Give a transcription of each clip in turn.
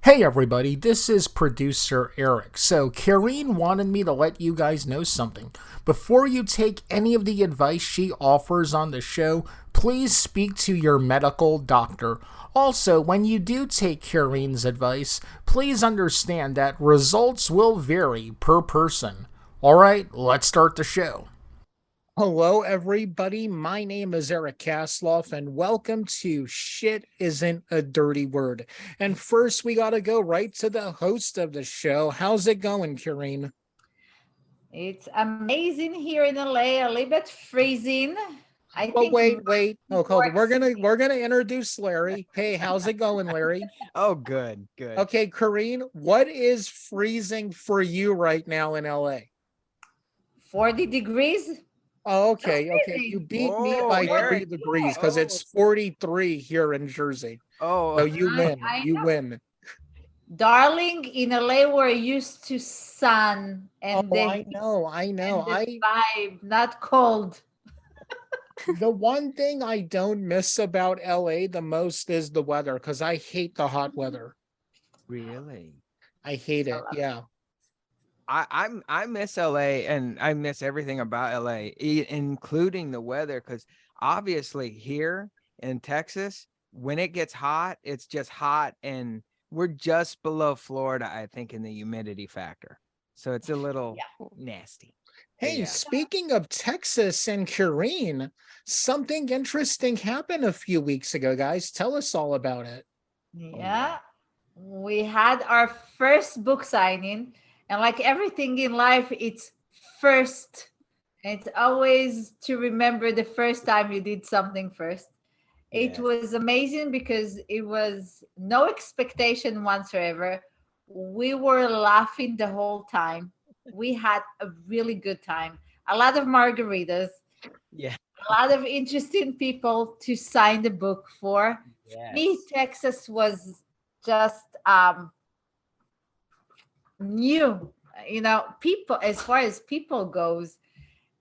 Hey everybody, this is producer Eric. So, Karine wanted me to let you guys know something. Before you take any of the advice she offers on the show, please speak to your medical doctor. Also, when you do take Karine's advice, please understand that results will vary per person. Alright, let's start the show. Hello, everybody. My name is Eric Kasloff, and welcome to Shit Isn't a Dirty Word. And first, we got to go right to the host of the show. How's it going, Karine? It's amazing here in LA, a little bit freezing. I Well, think wait. Oh, New hold on. York City. We're gonna introduce Larry. Hey, how's it going, Larry? Oh, good, good. Okay, Karine, what is freezing for you right now in LA? 40 degrees. Oh, Not okay. You freezing. beat me Whoa, by Forty. 3 degrees Yeah. because it's Oh, 43 here in Jersey. So oh, you I, win. I You know. win. Darling, in LA, we're used to sun and Oh, the I heat know, I know. and the vibe, not cold. The one thing I don't miss about LA the most is the weather because I hate the hot weather. really? I hate I it. love it. Yeah. I miss LA and I miss everything about LA, including the weather, because obviously here in Texas, when it gets hot, it's just hot, and we're just below Florida, I think, in the humidity factor. So it's a little Yeah. nasty. But Hey, yeah. speaking of Texas and Kareen, something interesting happened a few weeks ago, guys. Tell us all about it. Oh yeah. Yeah. We had our first book signing, and like everything in life, it's first. It's always to remember the first time you did something first. It Yes. was amazing because it was no expectation whatsoever. We were laughing the whole time. We had a really good time. A lot of margaritas, Yeah. a lot of interesting people to sign the book for. For me, Yes. Texas was just new, people as far as people goes,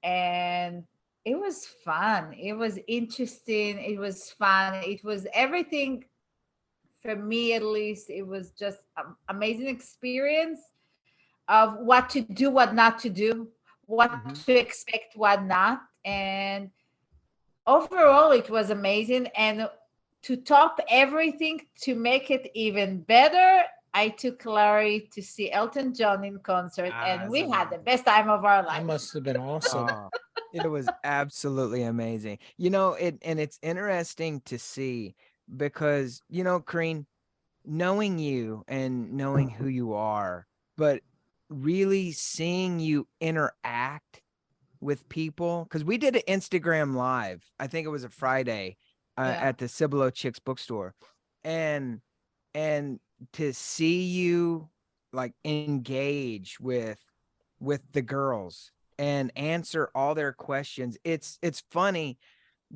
and it was fun. It was interesting. It was fun. It was everything for me, at least. It was just an amazing experience of what to do, what not to do, what to Hmm. expect, what not. And overall, it was amazing. And to top everything, to make it even better, I took Larry to see Elton John in concert, Ah, and it's we had the amazing. best time of our That life. must have been awesome. Oh, it was absolutely amazing. And it's interesting to see because, Kareen, knowing you and knowing who you are, but really seeing you interact with people, because we did an Instagram live. I think it was a Friday Yeah. at the Cibolo Chicks bookstore. And and to see you like engage with the girls and answer all their questions. It's funny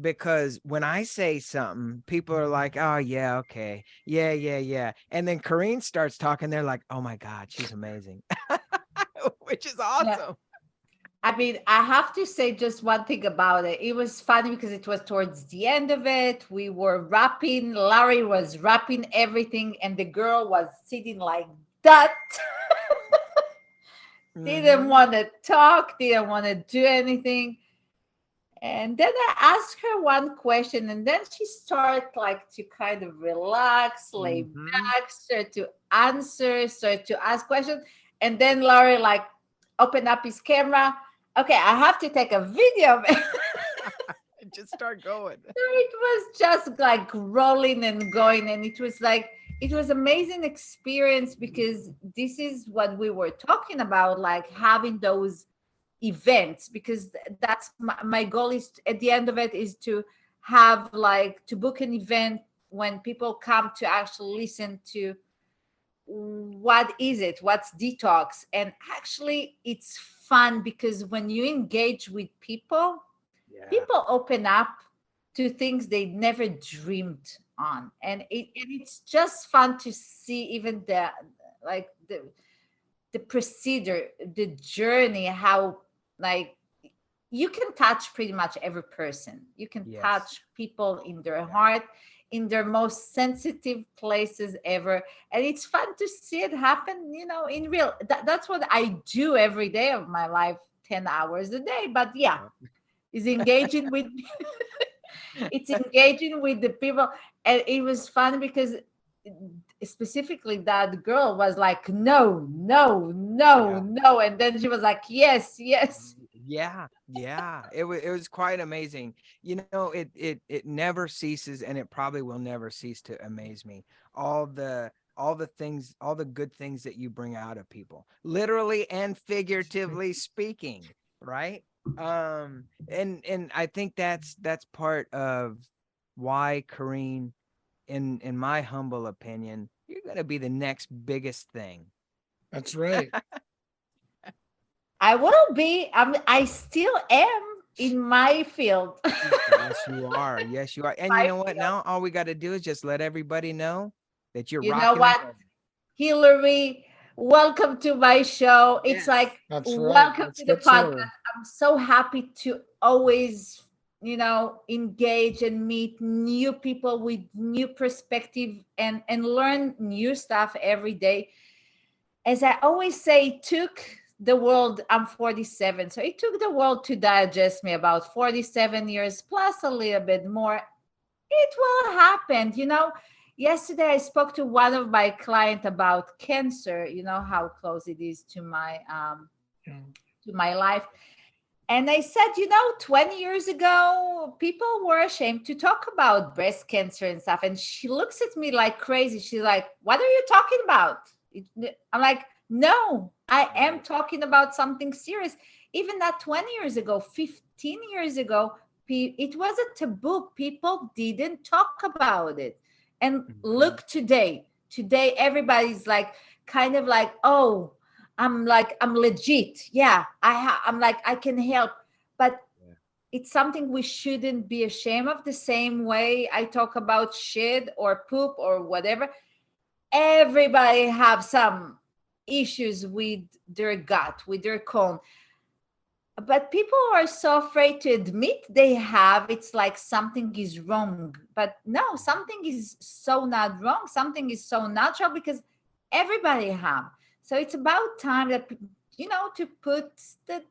because when I say something, people are like, "Oh yeah, okay. Yeah, yeah, yeah." And then Kareen starts talking, they're like, "Oh my god, she's amazing." Which is Yeah. awesome. I mean, I have to say just one thing about it. It was funny because it was towards the end of it. We were rapping. Larry was rapping everything, and the girl was sitting like that. Didn't Mhm. want to talk, didn't want to do anything. And then I asked her one question, and then she started like to kind of relax, lay Mhm. back, start to answer, start to ask questions. And then Larry like opened up his camera. Okay, I have to take a video of it. Just start going. It was just like rolling and going, and it was like it was amazing experience because this is what we were talking about, like having those events, because that's my goal is at the end of it is to have like to book an event when people come to actually listen to what is it, what's detox. And actually it's fun because when you engage with people, Yeah. people open up to things they never dreamed on. And it's just fun to see even like the procedure, the journey, how like you can touch pretty much every person. You can Yes. touch people in their Yeah. heart. in their most sensitive places ever. And it's fun to see it happen, in real. That's what I do every day of my life, 10 hours a day. But yeah, is engaging with it's engaging with the people. And it was fun because specifically that girl was like, no, no, no, Yeah. no. And then she was like, yes, yes. Yeah. It was quite amazing. It never ceases, and it probably will never cease to amaze me. All the things, all the good things that you bring out of people, literally and figuratively speaking, right? And I think that's part of why, Kareen, in my humble opinion, you're gonna be the next biggest thing. That's right. I will be. I still am in my field. Yes, you are. Yes, you are. And you My know what? field. Now all we got to do is just let everybody know that you're You know rocking and what, rolling. Hillary? Welcome to my show. It's Yes. like, That's right. welcome Let's to the get to podcast. her. I'm so happy to always, engage and meet new people with new perspective and learn new stuff every day. As I always say, it took the world, I'm 47, so it took the world to digest me about 47 years plus a little bit more. It will happen. Yesterday I spoke to one of my clients about cancer, how close it is Yeah. to my life. And I said, 20 years ago, people were ashamed to talk about breast cancer and stuff. And she looks at me like crazy. She's like, what are you talking about? I'm like, no, I am Right. talking about something serious. Even not 20 years ago, 15 years ago, it was a taboo. People didn't talk about it. And Mhm. look today. Today, everybody's like, kind of like, oh, I'm legit. Yeah, I'm like, I can help. But Yeah. it's something we shouldn't be ashamed of. The same way I talk about shit or poop or whatever, everybody have some issues with their gut, with their colon. But people are so afraid to admit they have. It's like something is wrong. But no, something is so not wrong. Something is so natural because everybody have. So it's about time that, to put the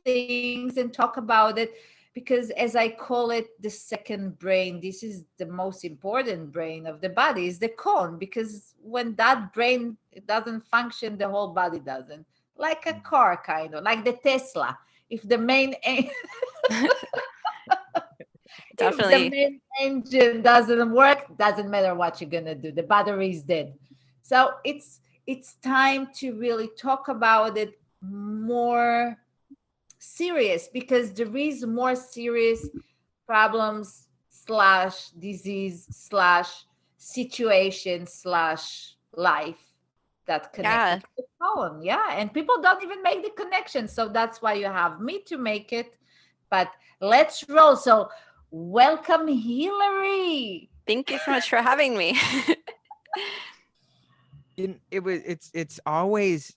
things and talk about it, because as I call it, the second brain, this is the most important brain of the body, is the colon. Because when that brain doesn't function, the whole body doesn't. Like a car, kind of like the Tesla. If the main if the Definitely. main engine doesn't work, doesn't matter what you're gonna do, the battery is dead. So it's time to really talk about it more serious, because there is more serious problems slash disease slash situation slash life that connected Yeah. to the phone. Yeah, and people don't even make the connection, so that's why you have me to make it. But let's roll. So welcome, Hillary. Thank you so much for having me. It's always,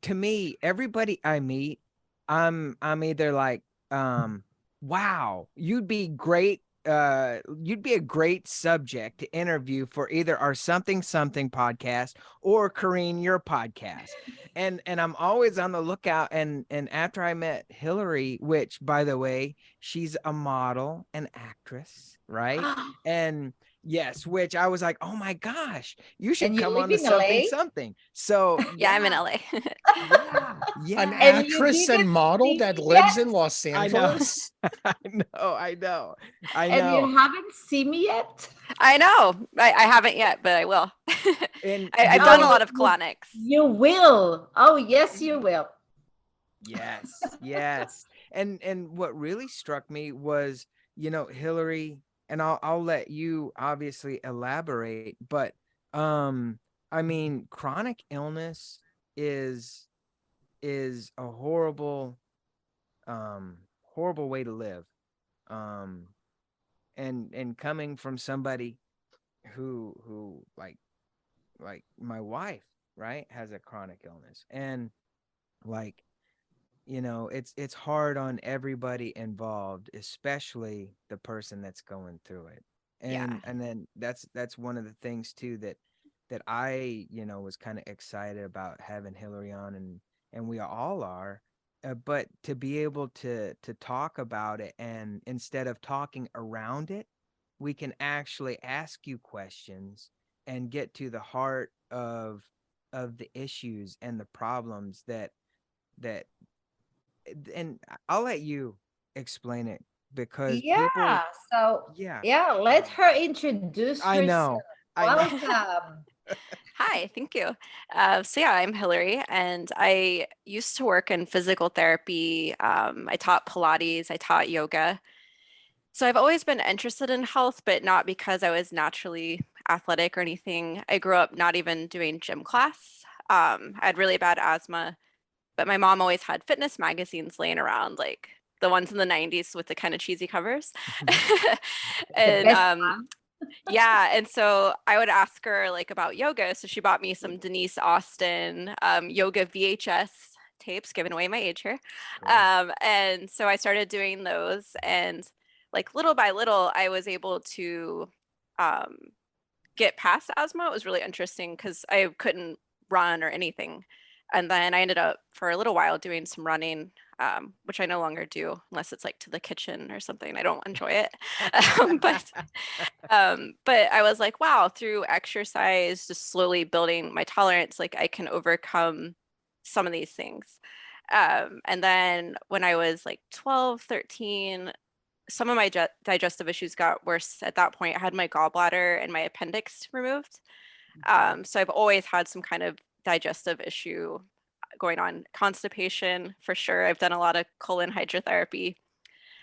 to me, everybody I meet, I'm either like, wow, you'd be a great subject to interview for either our something something podcast or Kareen, your podcast. And I'm always on the lookout. And after I met Hillary, which, by the way, she's a model and actress, right? And yes, which I was like, oh my gosh, you should And you come live on the in something LA? something. So Yeah, I'm in yeah, LA. yeah, An yeah. And you actress and didn't model see that me lives yet? in Los I know. Angeles. I And know. you haven't seen me yet? I know. I haven't yet, but I will. And I've you done a Oh, know, lot of colonics. you will. Oh, yes, you will. yes, yes. And what really struck me was, Hillary, and I'll let you obviously elaborate, but I mean, chronic illness is is a horrible way to live. Um and coming from somebody who like my wife, right, has a chronic illness, and like, it's hard on everybody involved, especially the person that's going through it. And then that's one of the things too that I, was kind of excited about having Hillary on, and we all are. But to be able to talk about it, and instead of talking around it, we can actually ask you questions and get to the heart of the issues and the problems that and I'll let you explain it, because people, Yeah. So yeah, yeah, let her introduce I herself. know, I know. Welcome. Hi, thank you. So yeah, I'm Hillary, and I used to work in physical therapy. I taught Pilates, I taught yoga. So I've always been interested in health, but not because I was naturally athletic or anything. I grew up not even doing gym class. I had really bad asthma, but my mom always had fitness magazines laying around, like the ones in the 90s with the kind of cheesy covers. The And best. yeah, and so I would ask her like about yoga. So she bought me some Denise Austin yoga VHS tapes, giving away my age here. Cool. And so I started doing those, and like little by little, I was able to um, get past asthma. It was really interesting because I couldn't run or anything. And then I ended up for a little while doing some running, which I no longer do unless it's like to the kitchen or something. I don't enjoy it. But I was like, wow, through exercise, just slowly building my tolerance, like I can overcome some of these things. And then when I was like 12, 13, some of my digestive issues got worse at that point. I had my gallbladder and my appendix removed. So I've always had some kind of digestive issue going on. Constipation, for sure. I've done a lot of colon hydrotherapy.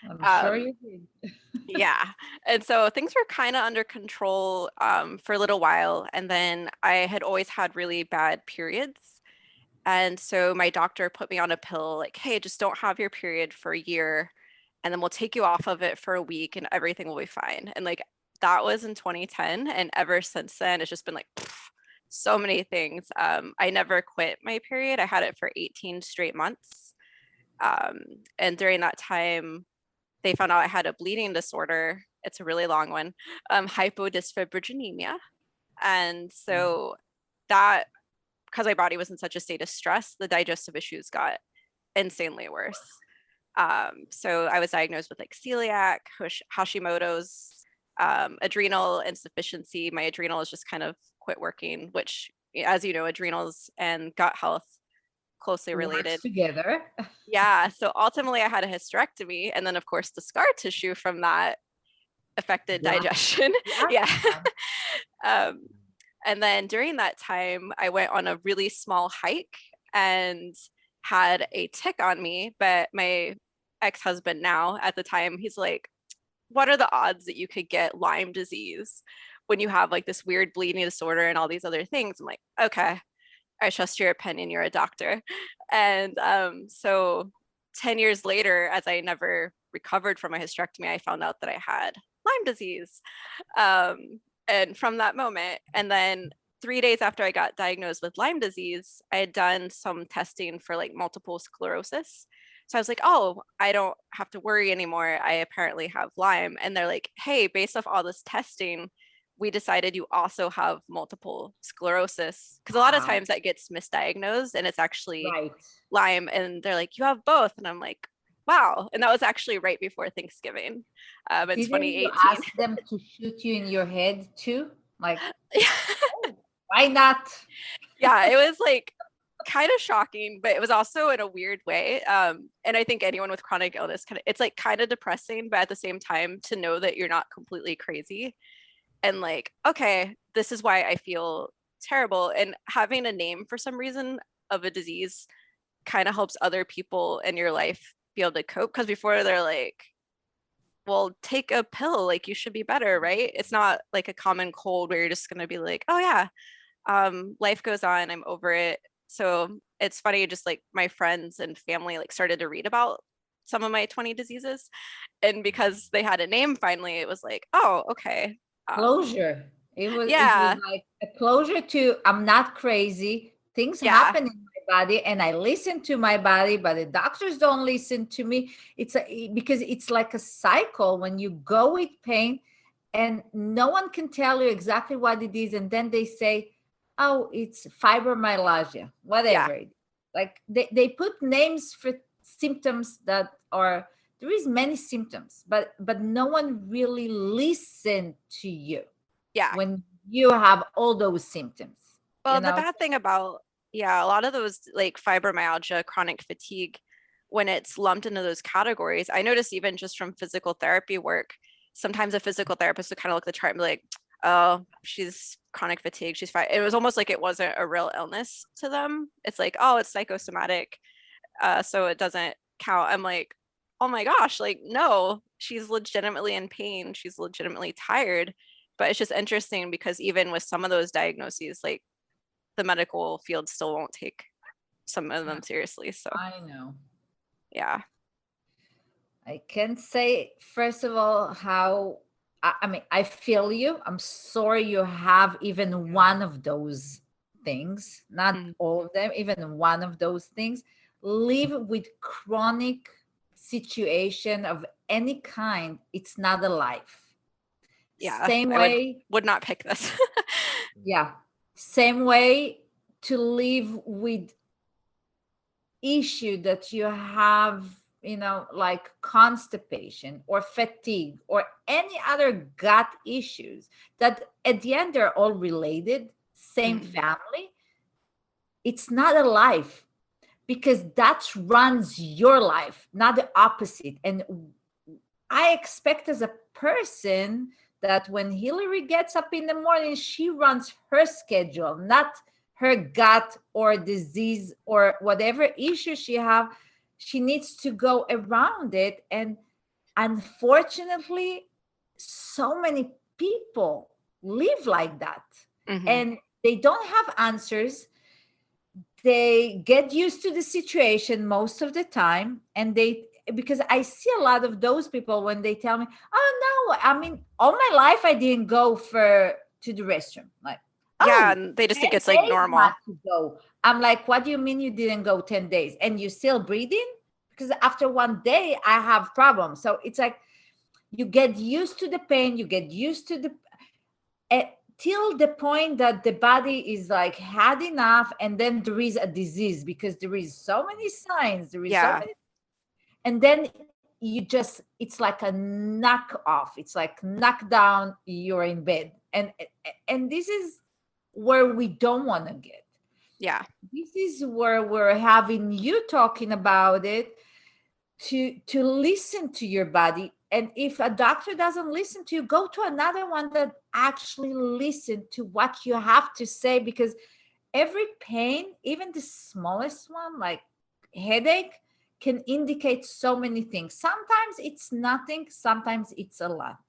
I'm sure Um, you did. yeah. And so things were kind of under control for a little while. And then I had always had really bad periods. And so my doctor put me on a pill like, hey, just don't have your period for a year. And then we'll take you off of it for a week and everything will be fine. And like that was in 2010. And ever since then, it's just been like so many things. I never quit my period. I had it for 18 straight months. Um, and during that time, they found out I had a bleeding disorder. It's a really long one, hypodysfibriginemia. And so that, because my body was in such a state of stress, the digestive issues got insanely worse. So I was diagnosed with like celiac, Hashimoto's, adrenal insufficiency. My adrenals just kind of quit working, which, as you know, adrenals and gut health closely related. Works together. Yeah. So ultimately, I had a hysterectomy. And then, of course, the scar tissue from that affected Yeah. digestion. Yeah. Yeah. um, and then during that time, I went on a really small hike and had a tick on me. But my ex husband now at the time, he's like, what are the odds that you could get Lyme disease when you have like this weird bleeding disorder and all these other things? I'm like, okay, I trust your opinion. You're a doctor. And so 10 years later, as I never recovered from my hysterectomy, I found out that I had Lyme disease. And from that moment, and then 3 days after I got diagnosed with Lyme disease, I had done some testing for like multiple sclerosis. So I was like, oh, I don't have to worry anymore. I apparently have Lyme. And they're like, hey, based off all this testing, we decided you also have multiple sclerosis. Because a lot of Wow. times that gets misdiagnosed and it's actually Right. Lyme. And they're like, you have both. And I'm like, wow. And that was actually right before Thanksgiving in Didn't 2018. you ask them to shoot you in your head too? Like, oh, why not? Yeah, it was like kind of shocking, but it was also in a weird way. And I think anyone with chronic illness it's like kind of depressing, but at the same time to know that you're not completely crazy and like, okay, this is why I feel terrible. And having a name for some reason of a disease kind of helps other people in your life be able to cope. Because before they're like, well, take a pill, like you should be better, right? It's not like a common cold where you're just going to be like, oh yeah, life goes on, I'm over it. So it's funny, just like my friends and family like started to read about some of my 20 diseases, and because they had a name finally, it was like, oh, okay. Closure. It was Yeah, like a closure to I'm not crazy. Things yeah, happen in my body and I listen to my body, but the doctors don't listen to me. Because it's like a cycle when you go with pain. and no one can tell you exactly what it is, and then they say, oh, it's fibromyalgia, Yeah. whatever it is. Like they put names for symptoms that are, there is many symptoms, but no one really listen to you Yeah. when you have all those symptoms. Well, the bad thing about, yeah, a lot of those like fibromyalgia, chronic fatigue, when it's lumped into those categories, I notice even just from physical therapy work, sometimes a physical therapist would kind of look at the chart and be like, oh, she's chronic fatigue, she's fine. It was almost like it wasn't a real illness to them. It's like, oh, it's psychosomatic, so it doesn't count. I'm like, oh my gosh, like, no, she's legitimately in pain. She's legitimately tired. But it's just interesting because even with some of those diagnoses, like the medical field still won't take some of them seriously. So I know. yeah. I can say, first of all, how, I mean, I feel you. I'm sorry you have even one of those things, not all of them, even one of those things. Live with chronic situation of any kind, it's not a life. Yeah. Same way. Would not pick this. Yeah. Same way to live with issue that you have, like constipation or fatigue or any other gut issues that at the end they're all related, same family. It's not a life, because that runs your life, not the opposite. And I expect as a person that when Hillary gets up in the morning, she runs her schedule, not her gut or disease or whatever issue she have. She needs to go around it. And unfortunately, so many people live like that. And they don't have answers. They get used to the situation most of the time. And because I see a lot of those people when they tell me, oh no, I mean, all my life I didn't go to the restroom. Like, yeah, and they just think it's like normal. Not to go. I'm like, what do you mean you didn't go 10 days and you still breathing? Because after one day I have problems. So it's like you get used to the pain, you get used to till the point that the body is like had enough, and then there is a disease because there is so many signs, there is so many, and then it's like a knock off, it's like knock down, you're in bed, and this is where we don't want to get. Yeah, this is where we're having you talking about it, to listen to your body. And if a doctor doesn't listen to you, go to another one that actually listen to what you have to say, because every pain, even the smallest one, like headache, can indicate so many things. Sometimes it's nothing, sometimes it's a lot.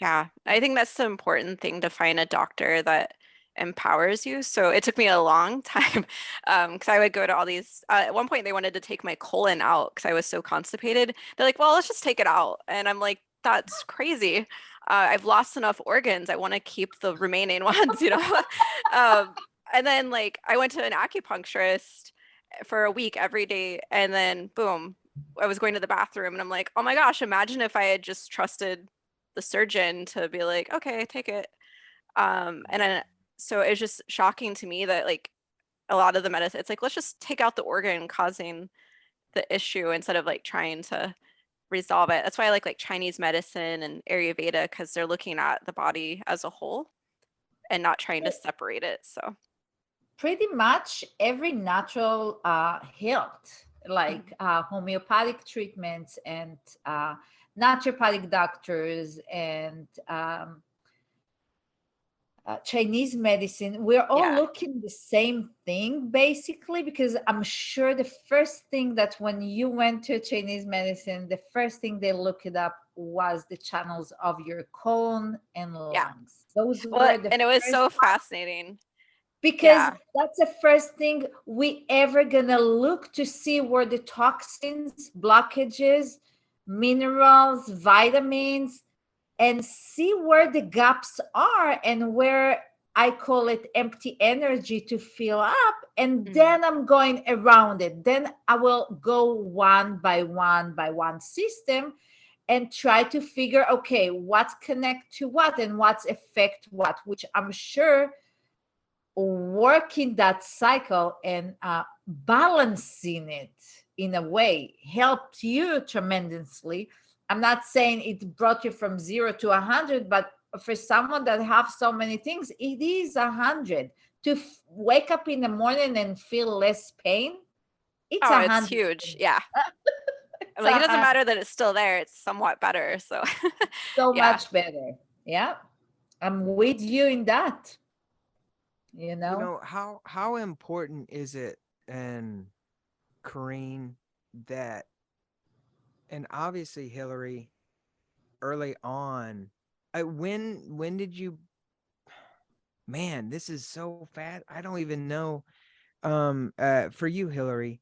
Yeah, I think that's the important thing, to find a doctor that empowers you. So it took me a long time because I would go to all these, at one point they wanted to take my colon out because I was so constipated. They're like, well, let's just take it out. And I'm like, that's crazy. I've lost enough organs. I want to keep the remaining ones, and then like I went to an acupuncturist for a week every day, and then boom, I was going to the bathroom and I'm like, oh my gosh, imagine if I had just trusted the surgeon to be like, okay, take it. And then so it's just shocking to me that like a lot of the medicine, it's like, let's just take out the organ causing the issue instead of like trying to resolve it. That's why I like Chinese medicine and Ayurveda, because they're looking at the body as a whole and not trying to separate it. So pretty much every natural health, like homeopathic treatments and naturopathic doctors and Chinese medicine, we're all looking the same thing basically, because I'm sure the first thing that when you went to Chinese medicine, the first thing they looked it up was the channels of your colon and lungs. Those were the, and it was so fascinating because that's the first thing we ever gonna look to see where the toxins, blockages, minerals, vitamins, and see where the gaps are and where I call it empty energy to fill up. And then I'm going around it. Then I will go one by one system. and try to figure, okay, what's connect to what and what's affect what, which I'm sure working that cycle and balancing it in a way helped you tremendously. I'm not saying it brought you from 0 to 100, but for someone that have so many things, it is 100. To wake up in the morning and feel less pain, it's Oh, it's 100. huge. Yeah. It's I'm like, it doesn't 100. matter that it's still there. It's somewhat better. So So yeah. much better. Yeah, I'm with you in that. You know, how important is it, and Corrine, that, and obviously Hillary, early on, when did you, man, this is so fast, I don't even know. For you, Hillary,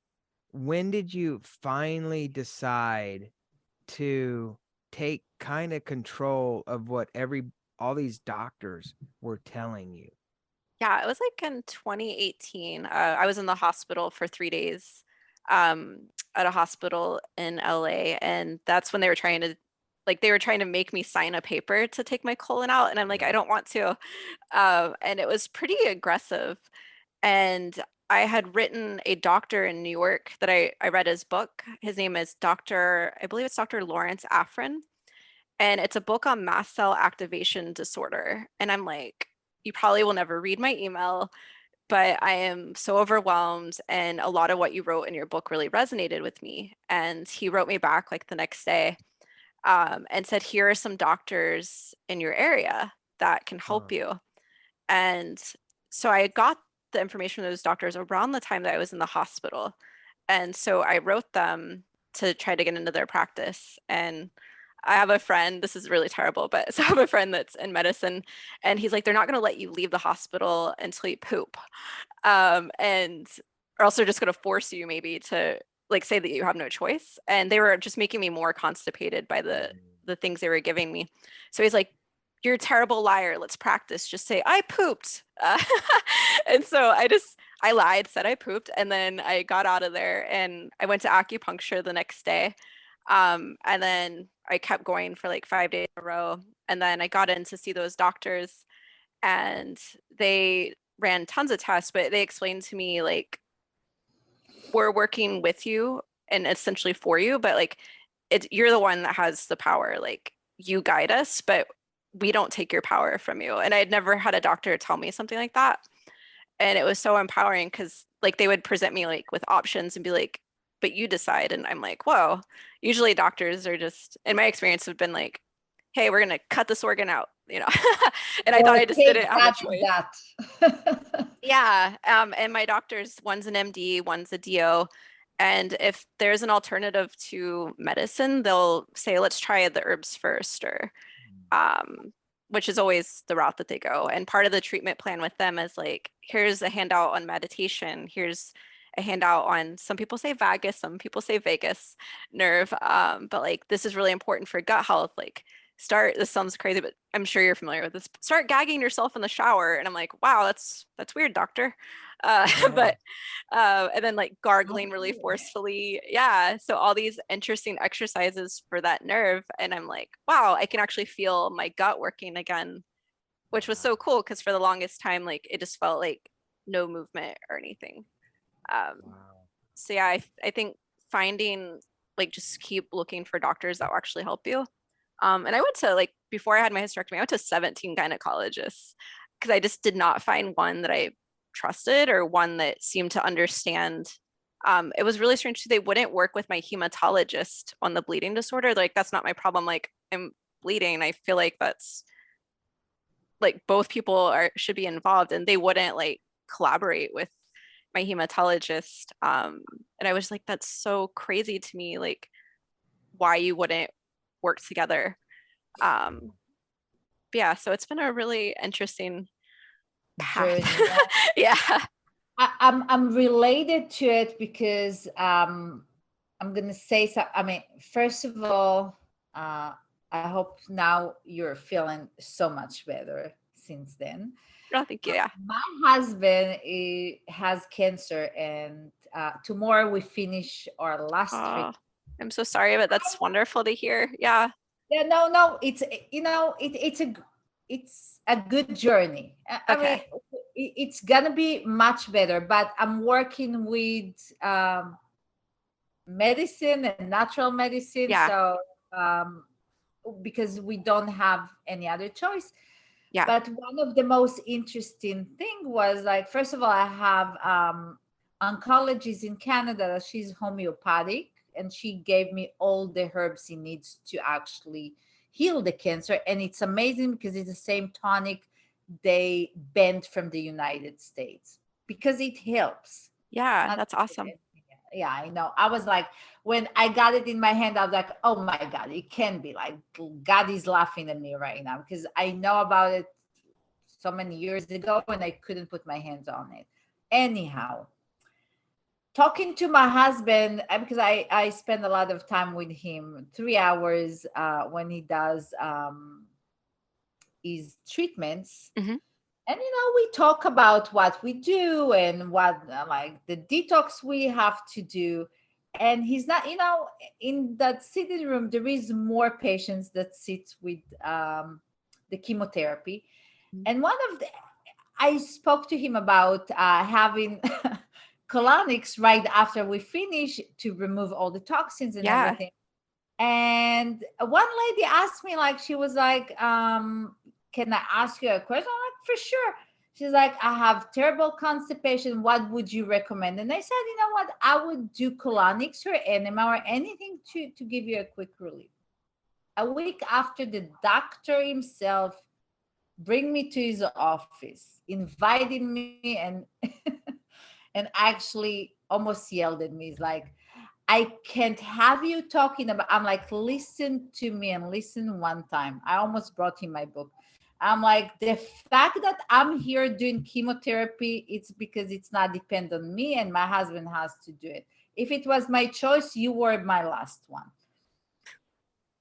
when did you finally decide to take kind of control of what all these doctors were telling you? Yeah, it was like in 2018. I was in the hospital for 3 days um, at a hospital in LA. And that's when they were trying to make me sign a paper to take my colon out. And I'm like, I don't want to. And it was pretty aggressive. And I had written a doctor in New York that I read his book. His name is I believe it's Dr. Lawrence Afrin. And it's a book on mast cell activation disorder. And I'm like, you probably will never read my email, but I am so overwhelmed. And a lot of what you wrote in your book really resonated with me. And he wrote me back like the next day and said, here are some doctors in your area that can help you. And so I got the information from those doctors around the time that I was in the hospital. And so I wrote them to try to get into their practice. And I have a friend, this is really terrible, but so I have a friend that's in medicine, and he's like, they're not going to let you leave the hospital until you poop. And or else they're just going to force you maybe to like say that you have no choice. And they were just making me more constipated by the things they were giving me. So he's like, you're a terrible liar. Let's practice. Just say, I pooped. And so I lied, said I pooped. And then I got out of there and I went to acupuncture the next day. And then I kept going for like 5 days in a row. And then I got in to see those doctors and they ran tons of tests, but they explained to me like, we're working with you and essentially for you, but like you're the one that has the power. Like you guide us, but we don't take your power from you. And I had never had a doctor tell me something like that. And it was so empowering because like they would present me like with options and be like, but you decide. And I'm like, whoa. Usually doctors are just, in my experience, have been like, hey, we're gonna cut this organ out, you know. And I thought I just didn't have a choice. That. Yeah. And my doctors, one's an MD, one's a DO. And if there's an alternative to medicine, they'll say, let's try the herbs first, or which is always the route that they go. And part of the treatment plan with them is like, here's a handout on meditation. Here's a handout on, some people say vagus, some people say vagus nerve. But like, this is really important for gut health. Like this sounds crazy, but I'm sure you're familiar with this. Start gagging yourself in the shower. And I'm like, wow, that's weird, doctor. But and then like gargling really forcefully. Yeah. So all these interesting exercises for that nerve. And I'm like, wow, I can actually feel my gut working again, which was so cool because for the longest time, like it just felt like no movement or anything. So yeah, I think finding like just keep looking for doctors that will actually help you. And I went to like, before I had my hysterectomy, I went to 17 gynecologists because I just did not find one that I trusted or one that seemed to understand. It was really strange too. They wouldn't work with my hematologist on the bleeding disorder. Like, that's not my problem. Like, I'm bleeding. I feel like that's like both people should be involved, and they wouldn't like collaborate with my hematologist. And I was like, that's so crazy to me. Like, why you wouldn't work together. Yeah, so it's been a really interesting path. Yeah. I'm related to it because I'm gonna say so. I mean, first of all, I hope now you're feeling so much better since then. Oh, thank you. Yeah. My husband has cancer, and tomorrow we finish our last treatment. I'm so sorry, but that's wonderful to hear. Yeah. Yeah, no, it's it's a good journey. I mean, Okay. it's gonna be much better, but I'm working with medicine and natural medicine, Yeah. so um, because we don't have any other choice. Yeah. But one of the most interesting thing was like, first of all, I have oncologist in Canada that she's homeopathic, and she gave me all the herbs he needs to actually heal the cancer. And it's amazing because it's the same tonic they banned from the United States because it helps. Yeah. Not That's awesome. yeah, I know. I was like, when I got it in my hand, I was like, oh my God, it can be like God is laughing at me right now because I know about it so many years ago and I couldn't put my hands on it. Anyhow, talking to my husband, because I spend a lot of time with him, 3 hours when he does his treatments. Hmm. And we talk about what we do and what like the detox we have to do. And he's not, in that sitting room there is more patients that sit with the chemotherapy. Mhm. And one of the I spoke to him about having colonics right after we finish to remove all the toxins and Yeah. everything. And one lady asked me, like, she was like, can I ask you a question? I'm like, for sure. She's like, I have terrible constipation. What would you recommend? And I said, you know what? I would do colonics or enema or anything to give you a quick relief. A week after, the doctor himself bring me to his office, invited me, and and actually almost yelled at me. He's like, I can't have you talking about. I'm like, listen to me and listen one time. I almost brought him my book. I'm like, the fact that I'm here doing chemotherapy, it's because it's not dependent on me and my husband has to do it. If it was my choice, you were my last one.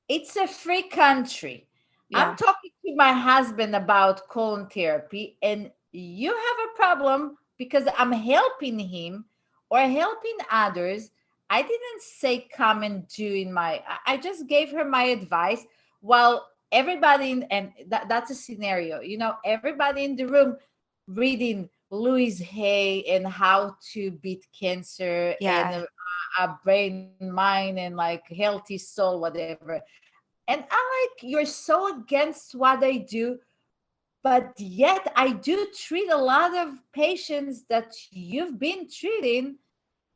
It's a free country. I'm Yeah. talking to my husband about colon therapy, and you have a problem because I'm helping him or helping others. I didn't say come and do in my, I just gave her my advice while everybody and that's a scenario, everybody in the room reading Louise Hay and how to beat cancer and Yeah. a brain, mind, and like healthy soul, whatever. And I'm like, you're so against what I do, but yet I do treat a lot of patients that you've been treating,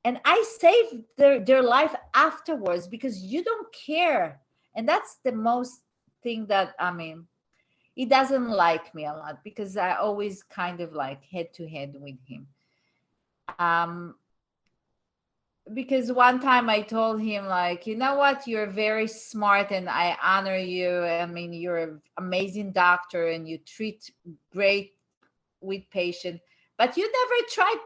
and I save their life afterwards because you don't care. And that's the most thing that, I mean, he doesn't like me a lot because I always kind of like head to head with him. Um, because one time I told him, like, you know what, you're very smart and I honor you. I mean, you're an amazing doctor and you treat great with patients, but you never tried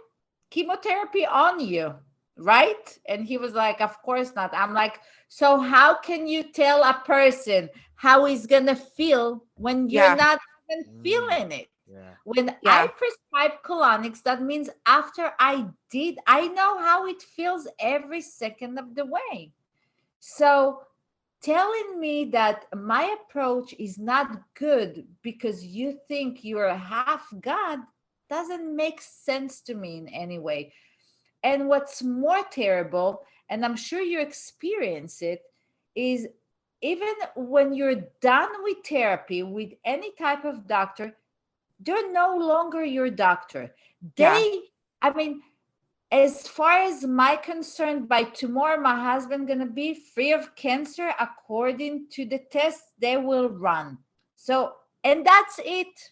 chemotherapy on you, right? And he was like, of course not. I'm like, so how can you tell a person how he's gonna feel when you're Yeah. not even Mm, feeling it? yeah. When I Yeah. prescribe colonics, that means after I know how it feels every second of the way. So telling me that my approach is not good because you think you're half God doesn't make sense to me in any way. And what's more terrible, and I'm sure you experience it, is even when you're done with therapy with any type of doctor, they're no longer your doctor. Yeah. I mean, as far as my concern, by tomorrow my husband gonna be free of cancer according to the tests they will run. So, and that's it.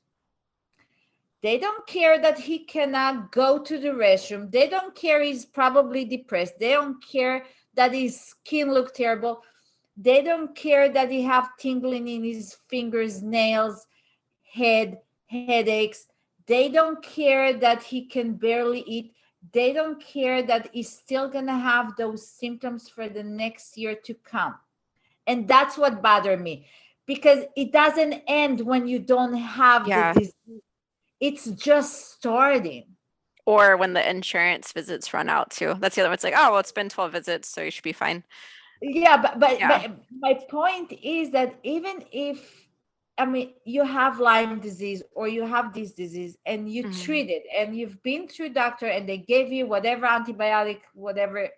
They don't care that he cannot go to the restroom. They don't care he's probably depressed. They don't care that his skin look terrible. They don't care that he have tingling in his fingers, nails, headaches. They don't care that he can barely eat. They don't care that he's still gonna have those symptoms for the next year to come. And that's what bothered me, because it doesn't end when you don't have the Yeah. disease. It's just starting. Or when the insurance visits run out too. That's the other one. It's like, oh, well, it's been 12 visits, so you should be fine. Yeah, but Yeah. my point is that even if, I mean, you have Lyme disease or you have this disease and you Mhm. treat it and you've been through doctor and they gave you whatever antibiotic, whatever,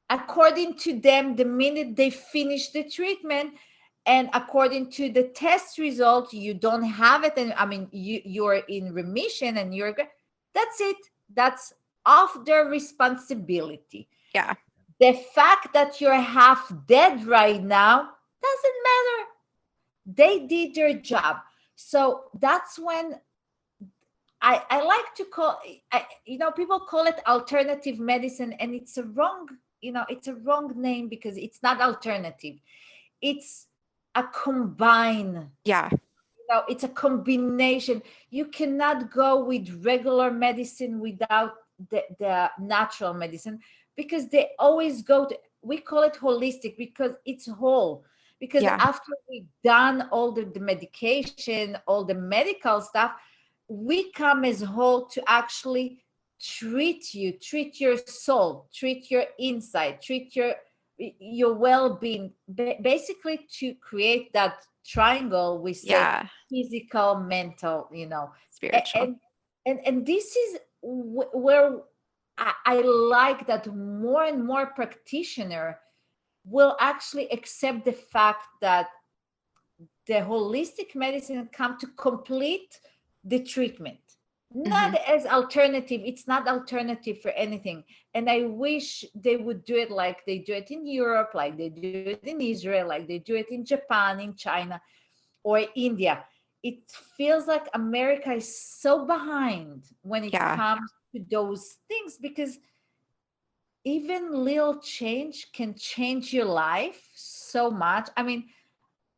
according to them, the minute they finish the treatment and according to the test result, you don't have it, and I mean, you're in remission and that's it. That's off their responsibility. Yeah. The fact that you're half dead right now doesn't matter. They did their job. So that's when I like to call, people call it alternative medicine, and it's a wrong, it's a wrong name because it's not alternative. It's a combine. Yeah. It's a combination. You cannot go with regular medicine without the natural medicine, because they always go to, we call it holistic because it's whole. Because Yeah. after we've done all the medication, all the medical stuff, we come as whole to actually treat you, treat your soul, treat your inside, treat your well-being, basically to create that triangle we say, Yeah. physical, mental, A- Spiritual. and this is where I like that more and more practitioner will actually accept the fact that the holistic medicine come to complete the treatment, not Mhm. as alternative. It's not alternative for anything. And I wish they would do it like they do it in Europe, like they do it in Israel, like they do it in Japan, in China, or India. It feels like America is so behind when it Yeah. comes to those things, because even little change can change your life so much. I mean,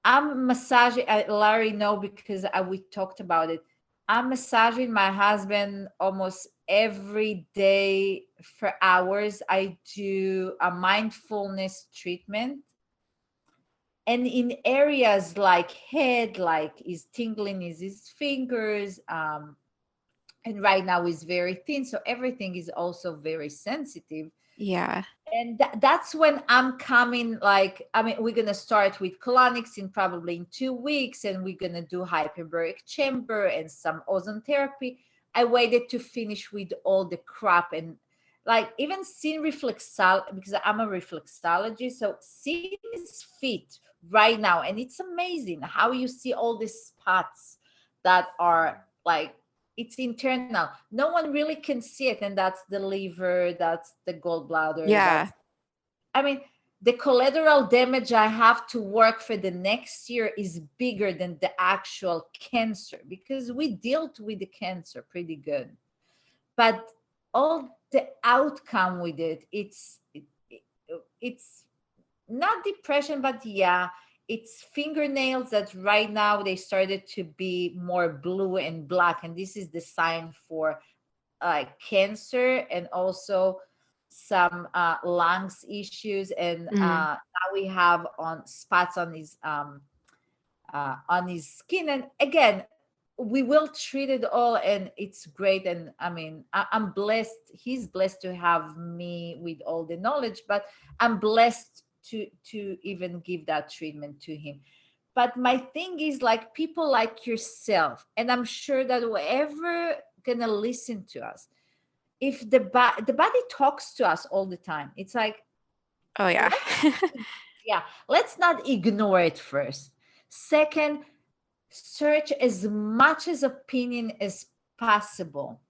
I'm massaging. Larry know because we talked about it. I'm massaging my husband almost every day for hours. I do a mindfulness treatment, and in areas like head, like is tingling, is his fingers, and right now is very thin, so everything is also very sensitive. Yeah. And that's when I'm coming, like, I mean, we're gonna start with colonics in probably in 2 weeks, and we're gonna do hyperbaric chamber and some ozone therapy. I waited to finish with all the crap, and like even seeing reflexology, because I'm a reflexologist, so seeing his feet right now, and it's amazing how you see all these spots that are like, it's internal. No one really can see it, and that's the liver, that's the gallbladder, Yeah. that's, I mean, the collateral damage I have to work for the next year is bigger than the actual cancer, because we dealt with the cancer pretty good. But all the outcome with it, it's not depression, but yeah, it's fingernails that right now they started to be more blue and black, and this is the sign for cancer, and also some lungs issues, and Mhm. now we have on spots on his skin. And again, we will treat it all, and it's great. And I mean, I'm blessed, he's blessed to have me with all the knowledge, but I'm blessed to even give that treatment to him. But my thing is, like, people like yourself, and I'm sure that whoever gonna listen to us, if the body talks to us all the time, it's like, Oh yeah. let's yeah, let's not ignore it first. Second, search as much as opinion as possible.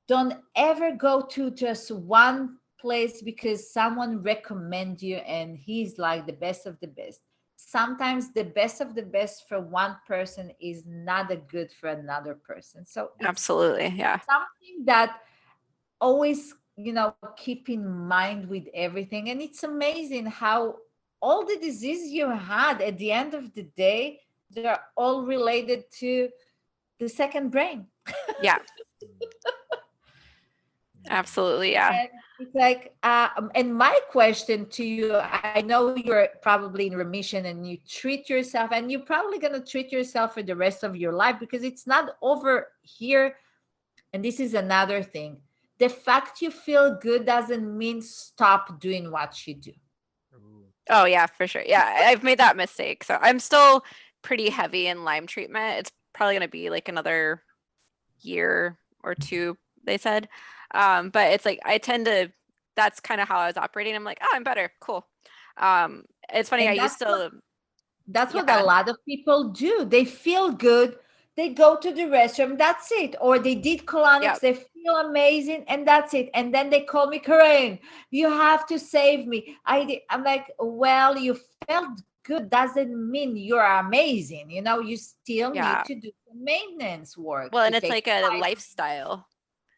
Don't ever go to just one place because someone recommend you and he's like the best of the best. Sometimes the best of the best for one person is not a good for another person. So it's Absolutely. Yeah. something that always, keep in mind with everything. And it's amazing how all the disease you had at the end of the day, they're all related to the second brain. Yeah. Absolutely. Yeah. And it's like, and my question to you, I know you're probably in remission and you treat yourself, and you're probably going to treat yourself for the rest of your life, because it's not over here. And this is another thing. The fact you feel good doesn't mean stop doing what you do. Oh yeah, for sure. Yeah, I've made that mistake. So I'm still pretty heavy in Lyme treatment. It's probably gonna be like another year or two, they said. But it's like I tend to, that's kind of how I was operating. I'm like, oh, I'm better. Cool. It's funny, I And used to, that's what a yeah, lot of people do. They feel good. They go to the restroom. That's it. Or they did yeah, colonics. They feel amazing, and that's it. And then they call me, Karen. You have to save me. I'm like, well, you felt good. Doesn't mean you're amazing. You still need yeah. to do some maintenance work Well, to and it's take like a 5. lifestyle.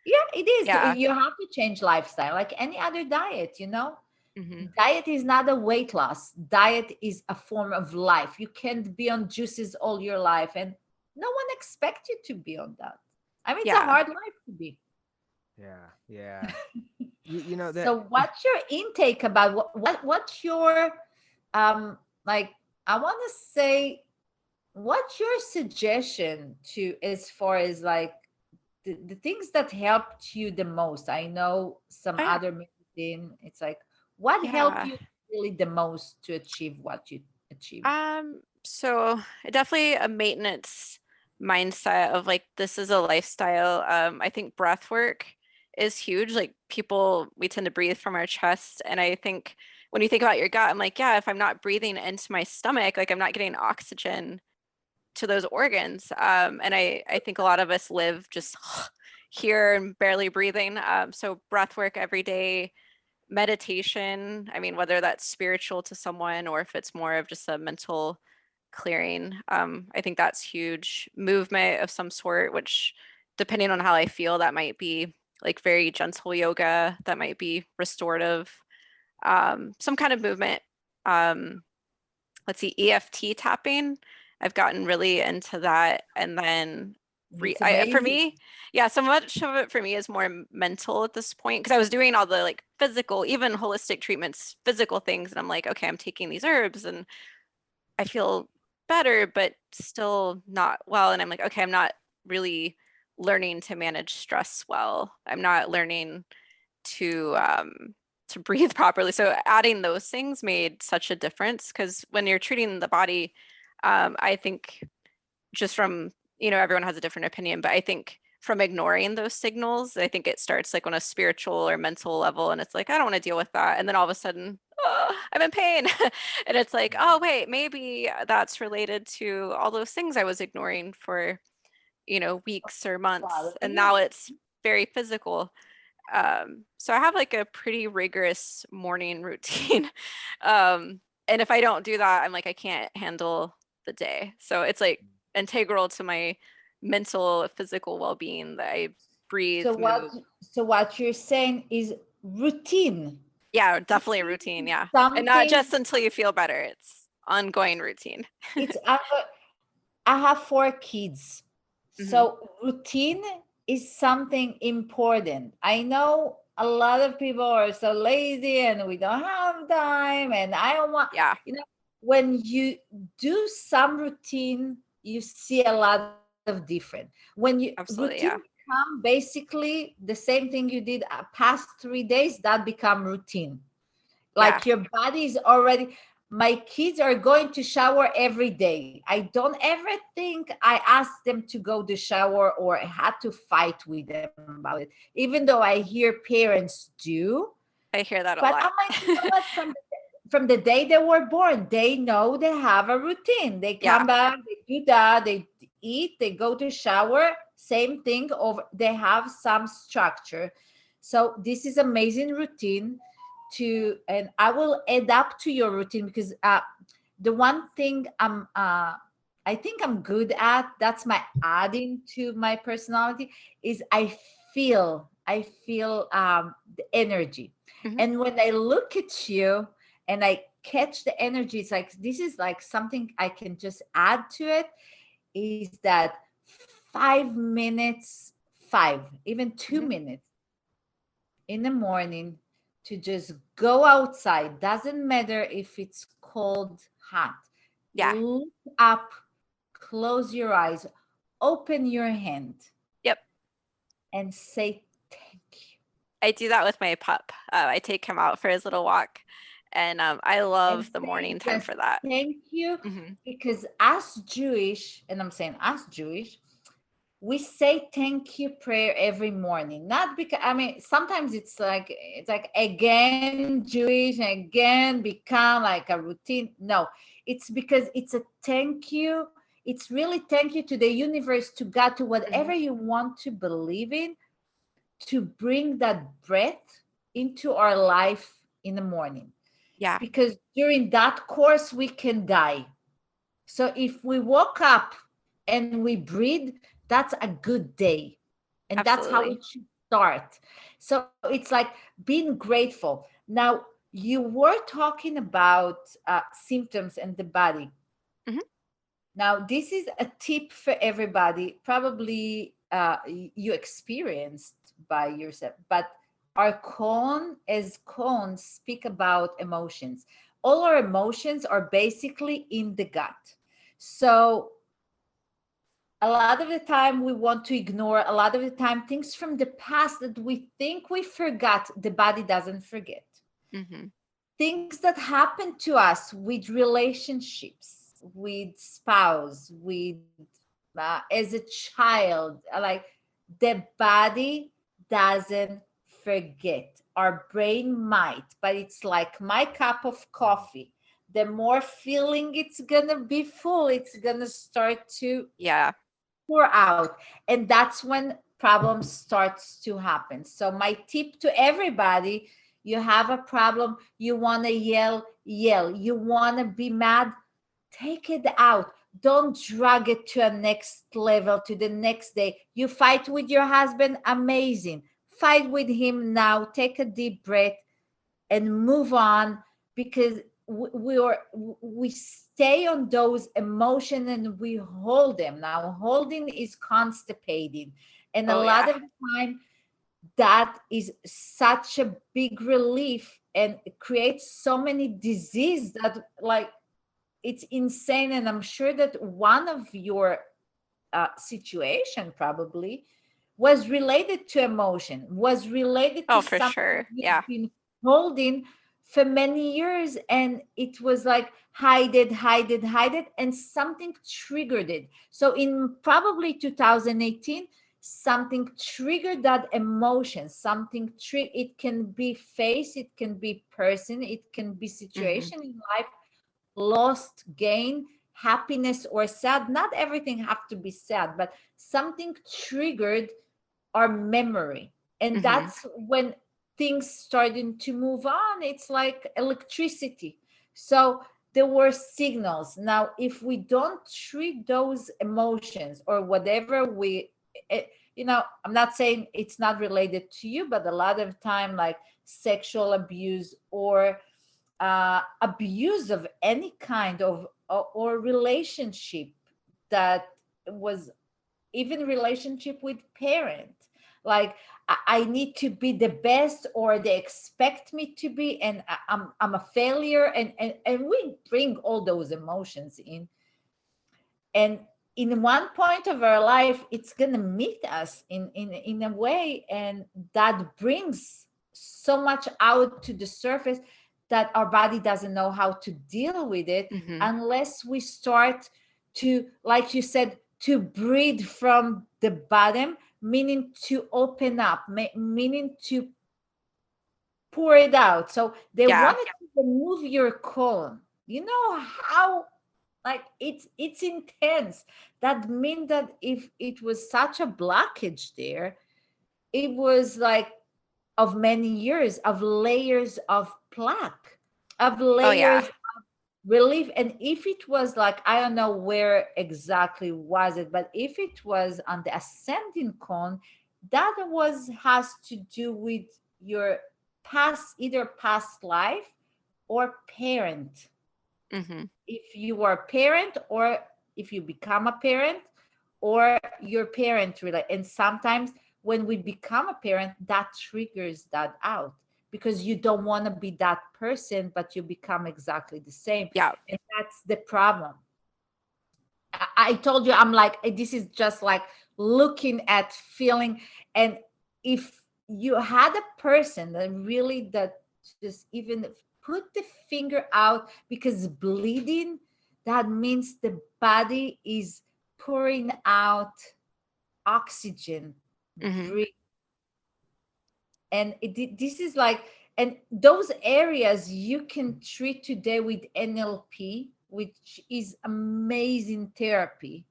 Yeah, it is. Yeah. You have to change lifestyle like any other diet. Hmm. Diet is not a weight loss. Diet is a form of life. You can't be on juices all your life, and no one expects you to be on that. I mean, it's a Yeah. hard life to be. Yeah. You know that. So what's your intake about what's your like I want to say what's your suggestion to as far as like the things that helped you the most? I know some Oh, yeah. other medicine. It's like what helped Yeah. you really the most to achieve what you achieved? So definitely a maintenance mindset of like this is a lifestyle. I think breath work is huge. Like people, we tend to breathe from our chest. And I think when you think about your gut, I'm like, yeah, if I'm not breathing into my stomach, like I'm not getting oxygen to those organs. And I think a lot of us live just here and barely breathing. So breath work every day, meditation, I mean, whether that's spiritual to someone or if it's more of just a mental clearing, I think that's huge. Movement of some sort, which depending on how I feel, that might be like very gentle yoga, that might be restorative, some kind of movement. Um, let's see, EFT tapping. I've gotten really into that. And then It's for amazing. me, yeah, so much of it for me is more mental at this point because I was doing all the like physical, even holistic treatments, physical things. And I'm like, okay, I'm taking these herbs and I feel better, but still not well. And I'm like, okay, I'm not really learning to manage stress well. I'm not learning to breathe properly. So adding those things made such a difference because when you're treating the body, I think just from, everyone has a different opinion, but I think from ignoring those signals, I think it starts like on a spiritual or mental level, and it's like, I don't want to deal with that. And then all of a sudden, oh, I'm in pain. And it's like, oh, wait, maybe that's related to all those things I was ignoring for, weeks or months. And Probably. now it's very physical. So I have like a pretty rigorous morning routine. And if I don't do that, I'm like, I can't handle the day. So it's like integral to my mental, physical well-being that I breathe, So what move. so what you're saying is routine. Yeah, definitely a Routine routine. is Yeah. And not something just until you feel better. It's ongoing routine. it's I have 4 kids. Hmm. So routine is something important. I know a lot of people are so lazy and we don't have time and I don't want, Yeah, when you do some routine, you see a lot of different. When you absolutely. routine Yeah. become basically the same thing you did past 3 days, that become routine. Yeah. Like your body is already, my kids are going to shower every day. I don't ever think I asked them to go to shower or I had to fight with them about it, even though I hear parents do. I hear that a But lot. I'm like, you know what, from the day they were born, they know they have a routine. They Yeah. come back, they do that, they eat, they go to shower, same thing over, they have some structure. So this is amazing routine to, and I will adapt to your routine because the one thing I think I'm good at, that's my adding to my personality, is I feel the energy. Hmm. And when I look at you and I catch the energy, it's like this is like something I can just add to it, is that 5 minutes, even two Hmm. minutes in the morning to just go outside. Doesn't matter if it's cold, hot. Yeah. Look up, close your eyes, open your hand, Yep. and say thank you. I do that with my pup. I take him out for his little walk, And I And love the saying morning time just for that. thank you, Hmm. because as Jewish, and I'm saying as Jewish, we say thank you prayer every morning. Not because, I mean, sometimes it's like again Jewish and again become like a routine. No, it's because it's a thank you. It's really thank you to the universe, to God, to Hmm. whatever you want to believe in, to bring that breath into our life in the morning. Yeah, Because during that course we can die. So if we woke up and we breathe, that's a good day. And that's how absolutely. it should start. So it's like being grateful. Now, you were talking about symptoms and the body. Hmm. Now, this is a tip for everybody. Probably you experienced by yourself, but our cones speak about emotions. All our emotions are basically in the gut. So a lot of the time we want to ignore, a lot of the time things from the past that we think we forgot, the body doesn't forget. Hmm. Things that happen to us with relationships, with spouse, with as a child, like the body doesn't forget. Our brain might, but it's like my cup of coffee. The more feeling it's gonna be full, it's gonna start to Yeah. pour out, and that's when problems starts to happen. So my tip to everybody: you have a problem, you want to yell, you want to be mad, take it out. Don't drag it to a next level, to the next day. You fight with your husband, amazing, fight with him now, take a deep breath and move on, because we stay on those emotions and we hold them. Now holding is constipating, and a Oh lot yeah. of the time that is such a big relief, and it creates so many disease that, like, it's insane. And I'm sure that one of your situation probably was related to emotion, was related Oh, to for something sure. you've Yeah. been holding for many years, and it was like hide it, and something triggered it. So in probably 2018, something triggered that emotion. It can be face, it can be person, it can be Hmm. situation in life, lost, gain, happiness, or sad. Not everything have to be sad, but something triggered our memory, and Hmm. that's when things starting to move on. It's like electricity. So there were signals. Now if we don't treat those emotions or whatever eh, I'm not saying it's not related to you, but a lot of time, like sexual abuse or abuse of any kind of, or relationship that was, even relationship with parent, like I need to be the best, or they expect me to be, and I'm a failure, and we bring all those emotions in, and in one point of our life it's going to meet us in a way, and that brings so much out to the surface that our body doesn't know how to deal with it, Hmm. unless we start to, like you said, to breathe from the bottom, meaning to open up, meaning to pour it out. So they Yeah. wanted to remove your colon. You know how, like, it's intense. That means that if it was such a blockage there, it was like of many years of layers of plaque, of Oh yeah. layers relief. And if it was like, I don't know where exactly was it, but if it was on the ascending cone, that was has to do with your past, either past life or parent. Hmm. If you are a parent, or if you become a parent, or your parent really. And sometimes when we become a parent, that triggers that out, because you don't want to be that person, but you become exactly the same. Yeah. And that's the problem. I told you, I'm like, this is just like looking at feeling. And if you had a person that really, that just even put the finger out, because bleeding, that means the body is pouring out oxygen. Mhm. And this is like, and those areas you can treat today with NLP, which is amazing therapy.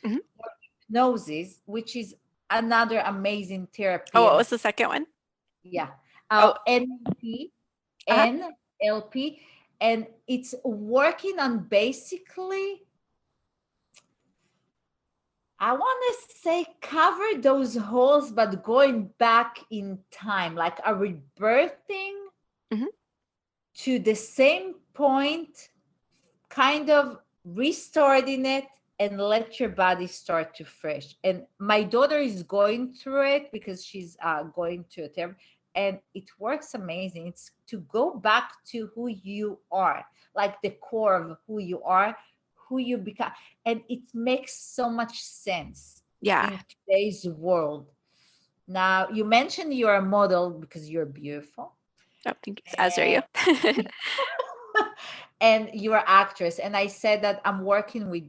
Mhm. Hypnosis, which is another amazing therapy. Oh, what And was the second one? yeah, Oh, NLP, uh-huh. NLP, and it's working on basically, I want to say, cover those holes, but going back in time, like a rebirthing Mhm. to the same point, kind of restarting it, and let your body start to fresh. And my daughter is going through it because she's going to a therapy, and it works amazing. It's to go back to who you are, like the core of who you are, who you become. And it makes so much sense Yeah. in today's world. Now, you mentioned you're a model because you're beautiful. Oh, thank you. As are you. And you're an actress. And I said that I'm working with,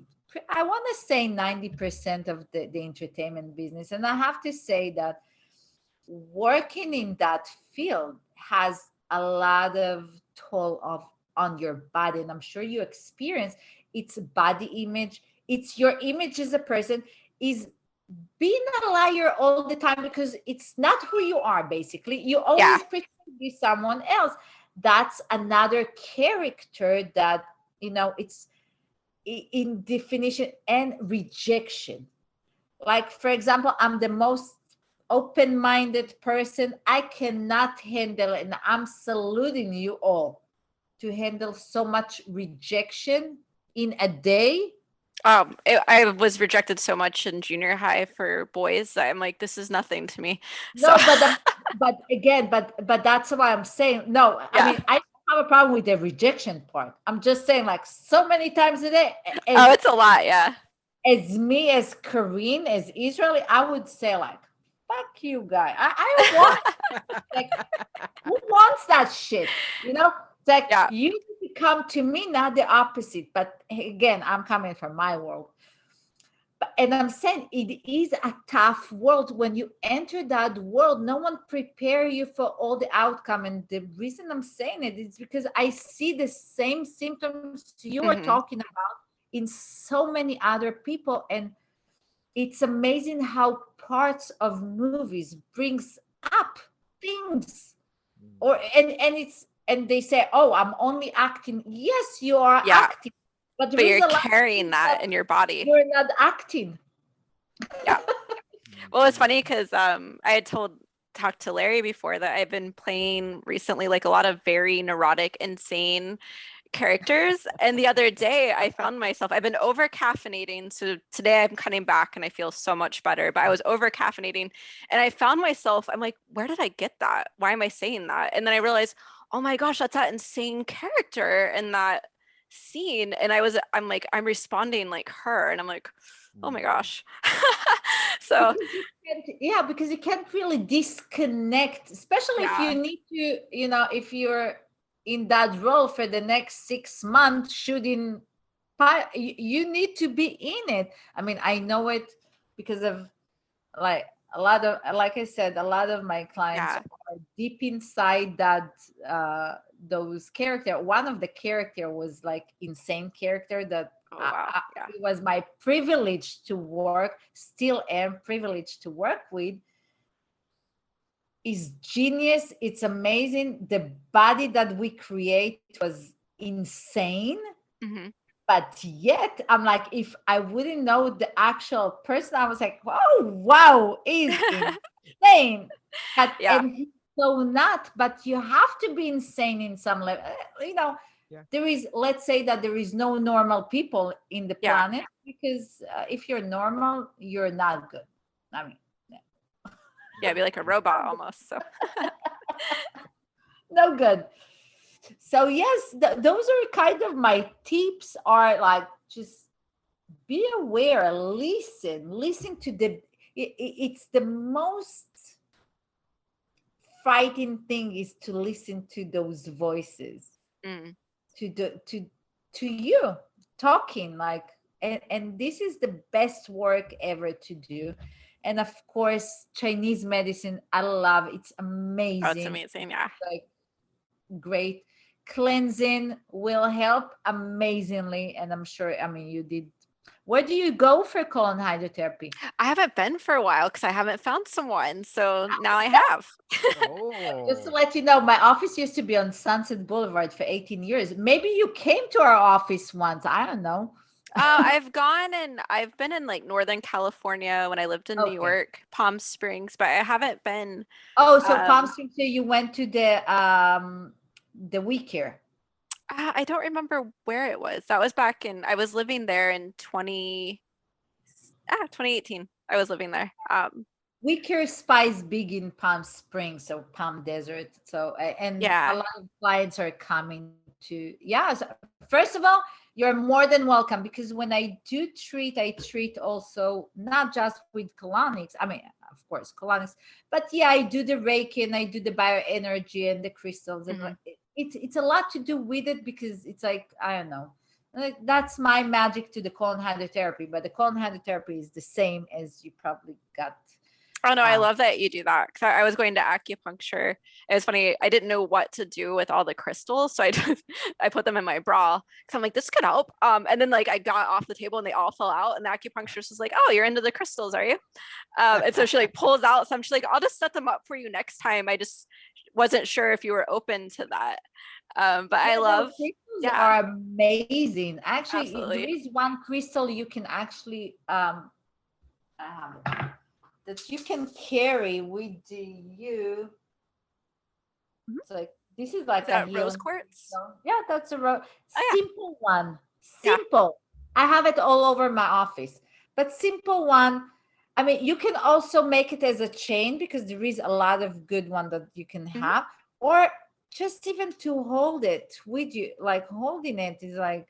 I want to say 90% of the entertainment business. And I have to say that working in that field has a lot of toll of on your body. And I'm sure you experience it's body image, it's your image as a person, is being a liar all the time, because it's not who you are. Basically, you Yeah. always pretend to be someone else. That's another character that, it's in definition. And rejection, like, for example, I'm the most open-minded person. I cannot handle it, and I'm saluting you all to handle so much rejection in a day. I was rejected so much in junior high for boys that I'm like, this is nothing to me. So No, but again, but that's why I'm saying no. I yeah. mean, I don't have a problem with the rejection part. I'm just saying, like, so many times a day, Oh, it's a lot. Yeah. as me, as Korean, as Israeli, I would say, like, fuck you, guy. I want, like, who wants that shit? It's like, Yeah. you need to come to me, not the opposite. But again, I'm coming from my world. And I'm saying it is a tough world. When you enter that world, no one prepare you for all the outcome. And the reason I'm saying it is because I see the same symptoms you are Mhm. talking about in so many other people. And it's amazing how parts of movies brings up things, or and they say, oh, I'm only acting. Yes, you are Yeah. acting, but there But is you're a lot of carrying things that that in your body. you're not acting. Yeah. Well, it's funny because I had talked to Larry before that I've been playing recently like a lot of very neurotic, insane characters. And the other day I found myself, I've been over caffeinating. So today I'm cutting back and I feel so much better. But I was over caffeinating and I found myself, I'm like, where did I get that? Why am I saying that? And then I realized, oh my gosh, that's that insane character in that scene. And I'm like, I'm responding like her. And I'm like, oh my gosh. So Because you can't really disconnect, especially if yeah. you need to, if you're in that role for the next 6 months shooting. You need to be in it. I mean, I know it because of, like, a lot of, like I said, a lot of my clients Yeah. are deep inside that, those character. One of the character was like insane character that Oh wow. Yeah. it was my privilege to work, still am privileged to work with. Is genius. It's amazing. The body that we create was insane. Hmm. But yet I'm like, if I wouldn't know the actual person, I was like, oh wow, is insane. Yeah. And he's so not, but you have to be insane in some level. Yeah. There is, let's say that there is no normal people in the Yeah. planet, because if you're normal, you're not good. I mean, Yeah. Be like a robot almost. So no good. So yes, those are kind of my tips, are like, just be aware, listen to it's the most frightening thing, is to listen to those voices. Mm. to you talking like, and this is the best work ever to do. And of course, Chinese medicine, I love, it's Oh, it's amazing, amazing. Yeah. like great. Cleansing will help amazingly, and I'm sure, I mean, you did. Where do you go for colon hydrotherapy? I haven't been for a while because I haven't found someone. So now I have. Just to Oh, let you know, my office used to be on Sunset Boulevard for 18 years. Maybe you came to our office once. I don't know. I've gone and I've been in like Northern California when I lived in New Okay. York, Palm Springs, but I haven't been. Oh, so Palm Um, Springs, so you went to the week here. I don't remember where it was. That was back in. I was living there in 2018. I was living there. Week here spies big in Palm Springs, so Palm Desert. So and a Yeah. lot of clients are coming to, yeah. So first of all, you're more than welcome, because when I do treat, I treat also not just with colonics. I mean, of course, colonics, but yeah, I do the Reiki and I do the bioenergy and the crystals, and Mhm. it's a lot to do with it, because it's like, I don't know. Like, that's my magic to the colon hydrotherapy, but the colon hydrotherapy is the same as you probably got. Oh no, I Um, love that you do that because I was going to acupuncture. It was funny. I didn't know what to do with all the crystals, so I just, I put them in my bra because I'm like, this could help. And then like I got off the table and they all fell out, and the acupuncturist was like, "Oh, you're into the crystals, are you?" And so she like pulls out some. She's like, "I'll just set them up for you next time." I just wasn't sure if you were open to that. But I Yeah, no, love, crystals yeah, are amazing. Actually, there absolutely. is one crystal you can actually um that you can carry with you. Mhm. It's like, this is Is like a that rose healing quartz? crystal. Yeah, that's a Oh simple one. yeah, Simple. I have it all over my office. But simple one. I mean, you can also make it as a chain, because there is a lot of good one that you can yeah. Mhm. have, or just even to hold it with you, like holding it is like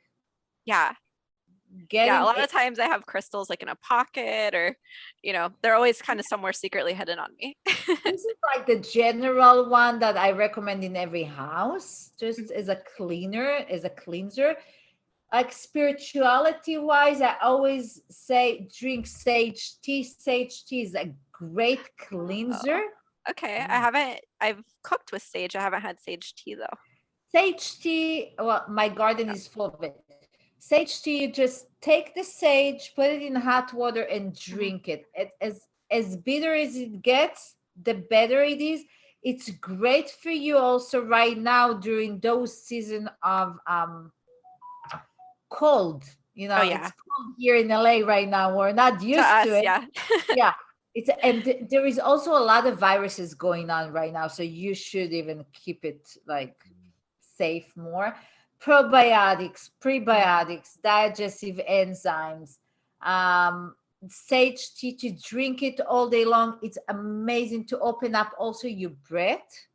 Yeah. Yeah, a getting lot it. of times I have crystals like in a pocket or, they're always kind of somewhere secretly hidden on me. This is like the general one that I recommend in every house, just Mhm. as a cleaner, as a cleanser. Like spirituality wise, I always say drink sage tea. Sage tea is a great cleanser. Oh, okay. mm, I've cooked with sage. I haven't had sage tea though. Sage tea, well, my garden is full of it. Sage tea, you just take the sage, put it in hot water, and Mhm. drink it. As bitter as it gets, the better it is. It's great for you also right now during those season of cold. You Oh know, it's yeah. cold here in LA right now. We're not To used to us, it. yeah. Yeah. It's, and there is also a lot of viruses going on right now, so you should even keep it like safe more. Probiotics, Mhm. prebiotics, digestive enzymes, sage tea, to drink it all day long. It's amazing to open up also your breath.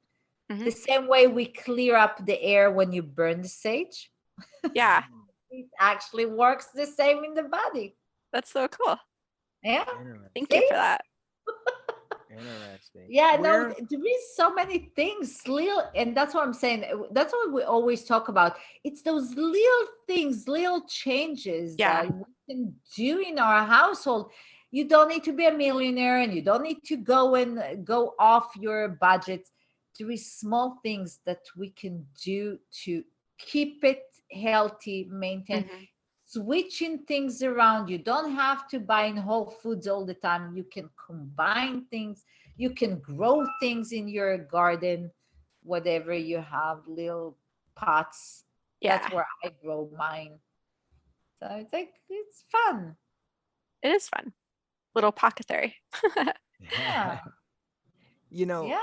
The Mhm. same way we clear up the air when you burn the sage, Yeah, mm, it actually works the same in the body. that's so cool. Yeah. Thank you interesting. See? for that. Interesting. Yeah, no, Where? there is so many things, little, and that's what I'm saying. That's what we always talk about. It's those little things, little changes Yeah. that we can do in our household. You don't need to be a millionaire, and you don't need to go and go off your budget. There is small things that we can do to keep it healthy, maintain, Mhm. switching things around. You don't have to buy in Whole Foods all the time. You can combine things, you can grow things in your garden, whatever you have, little pots. That's Yeah, where I grow mine. So it's like, it's fun. it is fun. Little pocketary. Yeah. You know, Yeah.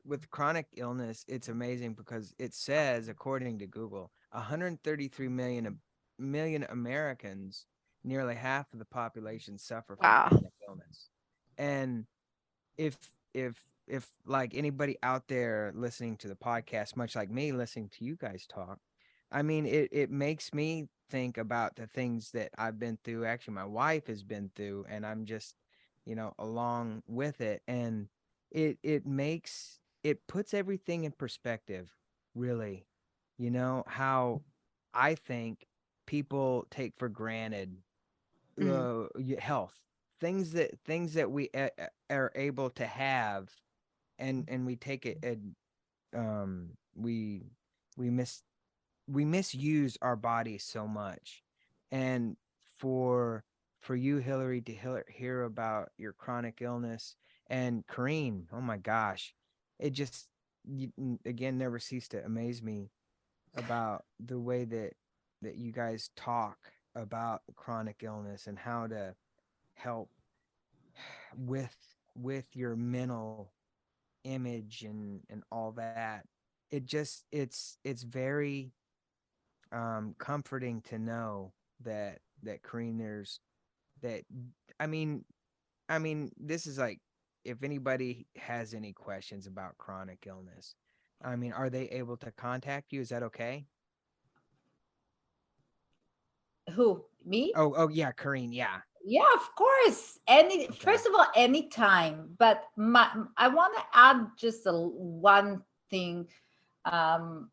with chronic illness, it's amazing because it says, according to Google, 133 million Americans, nearly half of the population, suffer from Wow. chronic illness. And if if if like anybody out there listening to the podcast, much like me listening to you guys talk, I mean, it makes me think about the things that I've been through. Actually, my wife has been through, and I'm just, along with it. And it puts everything in perspective, really. You know, how I think people take for granted health, things that we are able to have, and we take it, and um we we miss we misuse our bodies so much. And for you, Hillary, to hear about your chronic illness, and Kareen, oh my gosh, it just, again, never ceased to amaze me about the way that you guys talk about chronic illness and how to help with your mental image and all that. It's very comforting to know that Kareen, there's that. I mean, this is like, if anybody has any questions about chronic illness, I mean, are they able to contact you? Is that okay? Who? Me? Oh yeah, Kareen, yeah. Yeah, of course. Any Okay. First of all, anytime. But I want to add just one thing, um,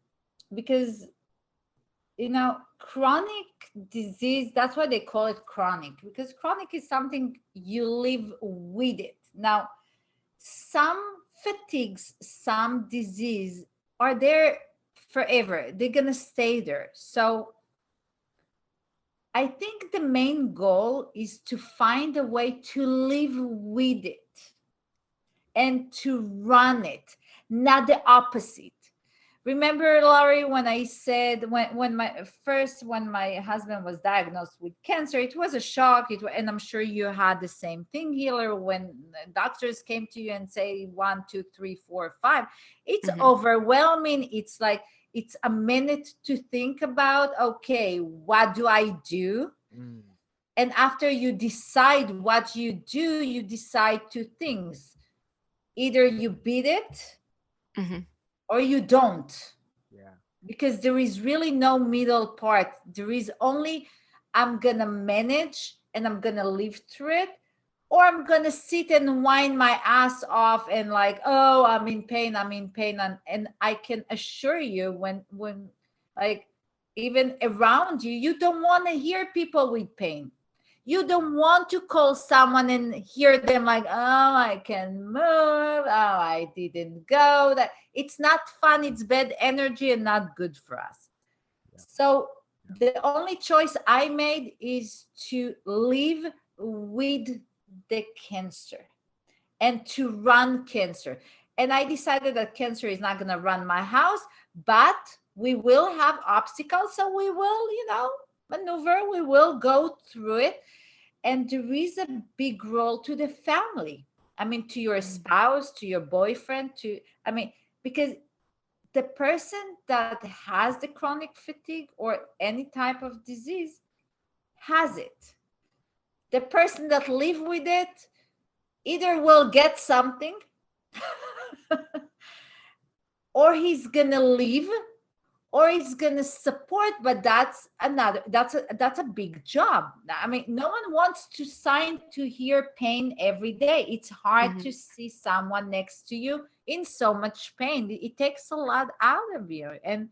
because chronic disease. That's why they call it chronic, because chronic is something you live with it. Now, some fatigues, some disease are there forever. They're gonna stay there. So I think the main goal is to find a way to live with it and to run it, not the opposite. Remember, Laurie, when I said when my husband was diagnosed with cancer, it was a shock. And I'm sure you had the same thing, Healer, when the doctors came to you and say 1, 2, 3, 4, 5. It's Mhm. overwhelming. It's like it's a minute to think about. Okay, what do I do? Mm. And after you decide what you do, you decide two things: either you beat it Mhm. or you don't, Yeah. because there is really no middle part. There is only, I'm gonna manage and I'm gonna live through it, or I'm gonna sit and whine my ass off and like, oh, I'm in pain, I'm in pain. And I can assure you, when like, even around you, you don't want to hear people with pain. You don't want to call someone and hear them like, oh, I can move, oh, I didn't go. That it's not fun, it's bad energy and not good for us. Yeah. So the only choice I made is to live with the cancer and to run cancer. And I decided that cancer is not going to run my house, but we will have obstacles. So we will, maneuver, we will go through it. And there is a big role to the family. I mean, to your spouse, to your boyfriend, because the person that has the chronic fatigue or any type of disease has it. The person that live with it either will get something or he's gonna leave or he's gonna support. But that's a big job. I mean, no one wants to sign to hear pain every day. It's hard to Mhm. see someone next to you in so much pain. It takes a lot out of you. And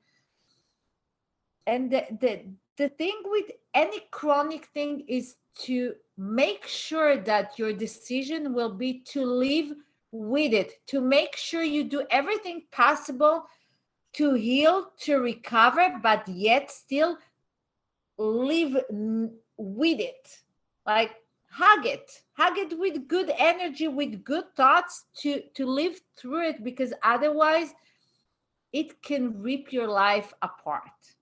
the thing with any chronic thing is to make sure that your decision will be to live with it, to make sure you do everything possible to heal, to recover, but yet still live with it. Like, hug it with good energy, with good thoughts, to live through it, because otherwise it can rip your life apart.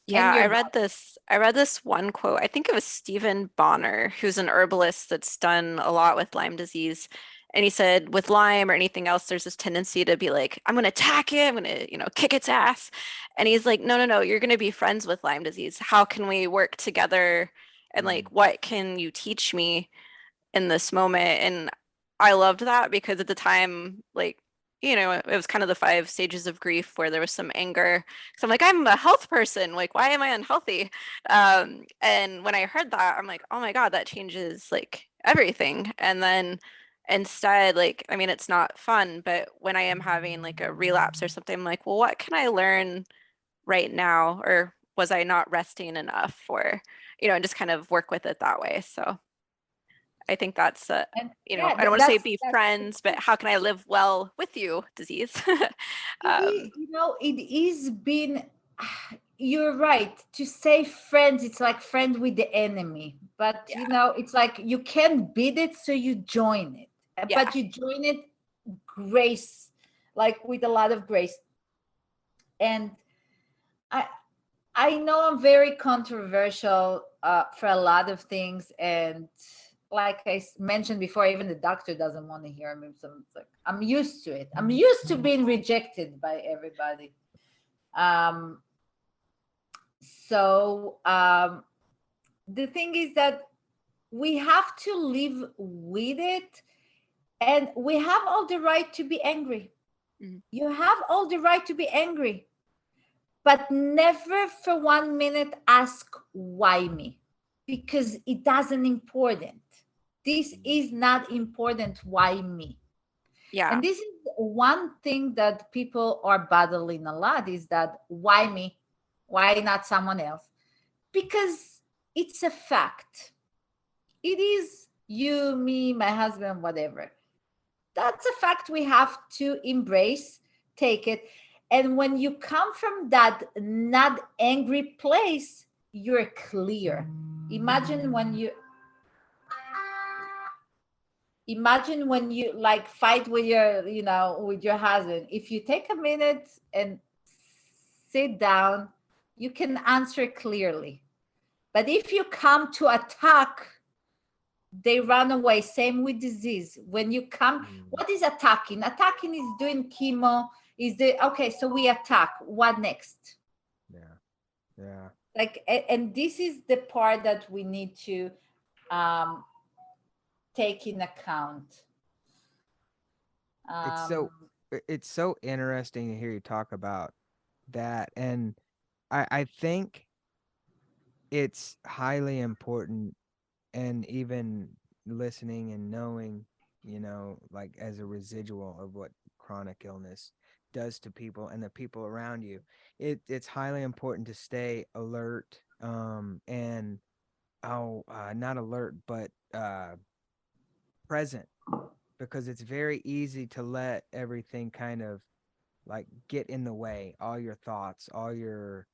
Yeah, And your I read this one quote. I think it was Stephen Bonner, who's an herbalist that's done a lot with Lyme disease. And he said with Lyme or anything else, there's this tendency to be like, I'm gonna attack it, I'm gonna, kick its ass. And he's like, no, no, no, you're gonna be friends with Lyme disease. How can we work together? And Mm. like, what can you teach me in this moment? And I loved that because at the time, like, it was kind of the 5 stages of grief where there was some anger. So I'm like, I'm a health person. Like, why am I unhealthy? And when I heard that, I'm like, oh my God, that changes like everything. And then instead, like, I mean, it's not fun, but when I am having like a relapse or something, I'm like, well, what can I learn right now, or was I not resting enough, or and just kind of work with it that way. So I think that's And I don't want to say be friends, but how can I live well with you disease. it is been, you're right to say friends, it's like friend with the enemy, but Yeah. it's like you can't beat it, so you join it. Yeah. But you join it grace, like with a lot of grace. And I know I'm very controversial for a lot of things, and like I mentioned before, even the doctor doesn't want to hear me. So it's like I'm used to it. I'm used to being rejected by everybody. Um, so the thing is that we have to live with it, and we have all the right to be angry. Mhm. You have all the right to be angry, but never for 1 minute ask why me, because it doesn't important. This is not important. Why me? Yeah. And this is one thing that people are battling a lot, is that why me? Why not someone else? Because it's a fact. It is you, me, my husband, whatever. That's a fact we have to embrace, take it. And when you come from that not angry place, you're clear. Imagine when you like fight with your husband. If you take a minute and sit down, you can answer clearly. But if you come to attack, they run away. Same with disease. When you come, what is attacking? Attacking is doing chemo. Okay, so we attack. What next? Yeah. Like, and this is the part that we need to take in account. It's so interesting to hear you talk about that, and I think it's highly important, and even listening and knowing, like as a residual of what chronic illness does to people and the people around you, it's highly important to stay alert, and not alert, but present, because it's very easy to let everything kind of like get in the way, all your thoughts, all your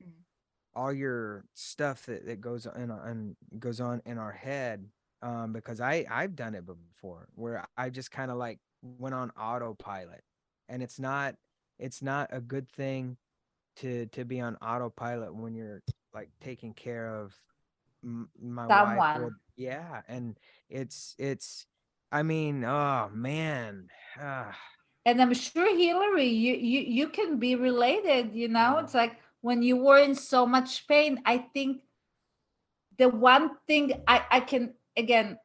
stuff that goes on in our head, because I've done it before, where I just kind of like went on autopilot, and it's not a good thing to be on autopilot when you're like taking care of my wife, Someone. and it's I mean, oh man. And I'm sure, Hillary, you can be related. Yeah. It's like when you were in so much pain. I think the one thing I can, again,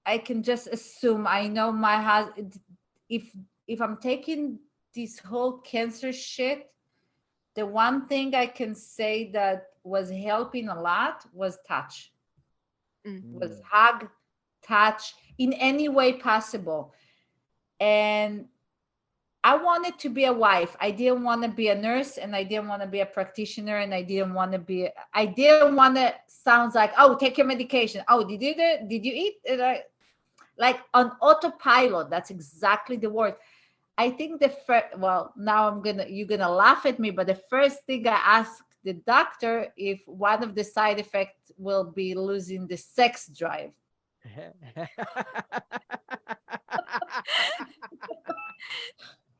I can just assume, I know my husband, if I'm taking this whole cancer shit, the one thing I can say that was helping a lot was touch. Was hug, touch in any way possible. And I wanted to be a wife. I didn't want to be a nurse, and I didn't want to be a practitioner, and I didn't want to sounds like, oh, take your medication. Oh, did you eat? Like on autopilot. That's exactly the word. I think now you're gonna laugh at me, but the first thing I asked the doctor if one of the side effects will be losing the sex drive.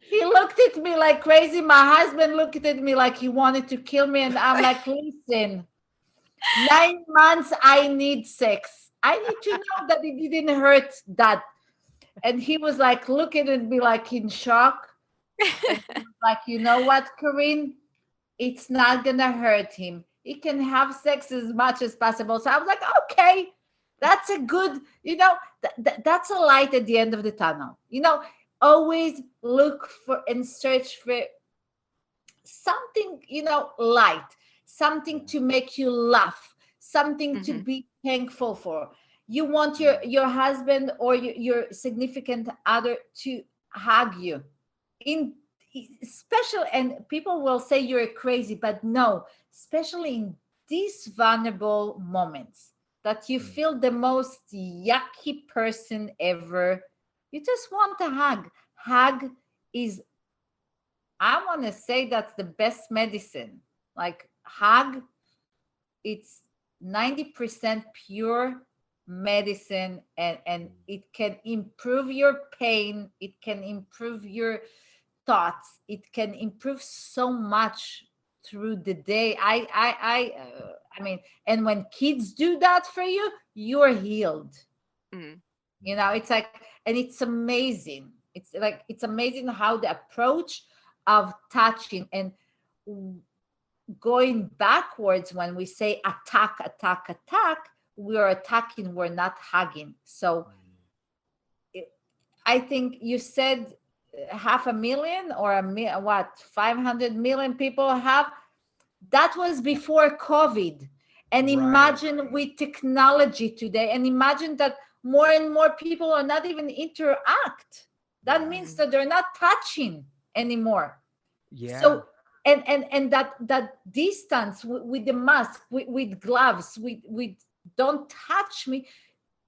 He looked at me like crazy. My husband looked at me like he wanted to kill me. And I'm like, listen, 9 months, I need sex. I need to know that it didn't hurt that. And he was like, looking at me like in shock. And he was like, you know what, Corinne? It's not going to hurt him. He can have sex as much as possible. So I was like, okay, that's a good, that's a light at the end of the tunnel. Always look for and search for something, light, something to make you laugh, something to be thankful for. You want your husband or your significant other to hug you. special, and people will say you're crazy, but no, especially in these vulnerable moments that you feel the most yucky person ever, you just want a hug is, I want to say, that's the best medicine. Like hug, it's 90% pure medicine, and it can improve your pain, it can improve your thoughts, it can improve so much through the day. I mean, and when kids do that for you, you're healed. Mm. You know, it's like, and it's amazing. It's like, it's amazing how the approach of touching and going backwards, when we say attack, attack, attack, we are attacking, we're not hugging. So I think you said 500,000 or what, 500 million people have. That was before COVID. And Right. imagine with technology today, and imagine that more and more people are not even interact. That means that they're not touching anymore. Yeah. So and that distance with the mask, with gloves, with don't touch me,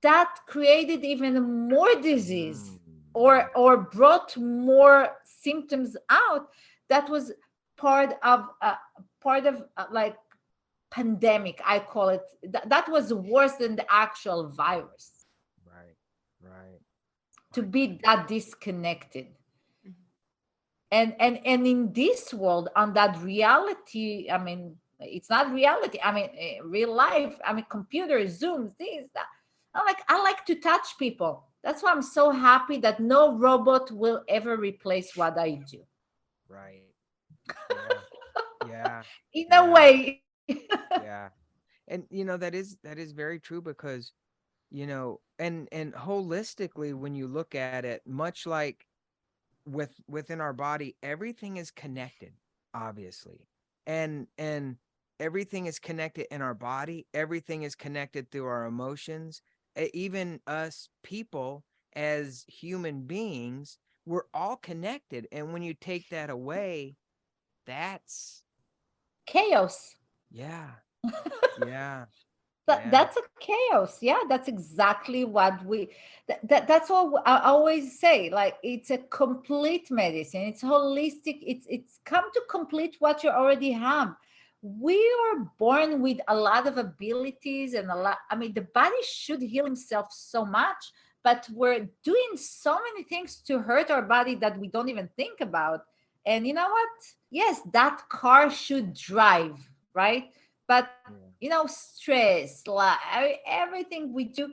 that created even more disease, or brought more symptoms out. That was part of like pandemic, I call it. That was worse than the actual virus, Right. Right. to be that disconnected. Mhm. And in this world, on that reality, I mean, it's not reality, I mean, real life, I mean, computers, zooms, this, that, I like to touch people. That's why I'm so happy that no robot will ever replace what I do, Right. Yeah. Yeah. in a Yeah. way. Yeah. And that is very true, because and holistically, when you look at it, much like within our body, everything is connected, obviously. And everything is connected in our body, everything is connected through our emotions. Even us people, as human beings, we're all connected. And when you take that away, that's Chaos. yeah. Yeah. That, Yeah. that's a chaos. Yeah, that's exactly what that's what I always say. Like, it's a complete medicine, it's holistic, it's come to complete what you already have. We are born with a lot of abilities, and a lot, I mean, the body should heal himself so much, but we're doing so many things to hurt our body that we don't even think about. And you know what? Yes, that car should drive, right? But stress, like everything we do.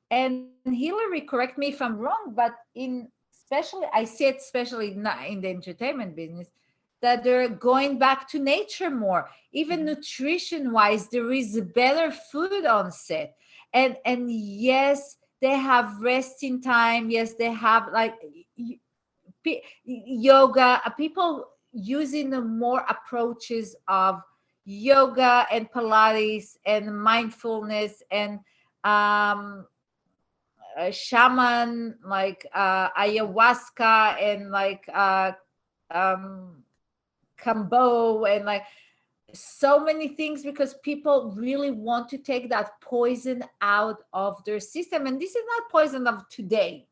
And Hillary, correct me if I'm wrong, but in, especially, I see it, especially not in the entertainment business, that they're going back to nature more. Even nutrition wise, there is better food on set. And yes, they have resting time. Yes, they have like yoga, people using the more approaches of yoga and Pilates and mindfulness and shaman, like ayahuasca, and like um, kambo, and like so many things, because people really want to take that poison out of their system. And this is not poison of today.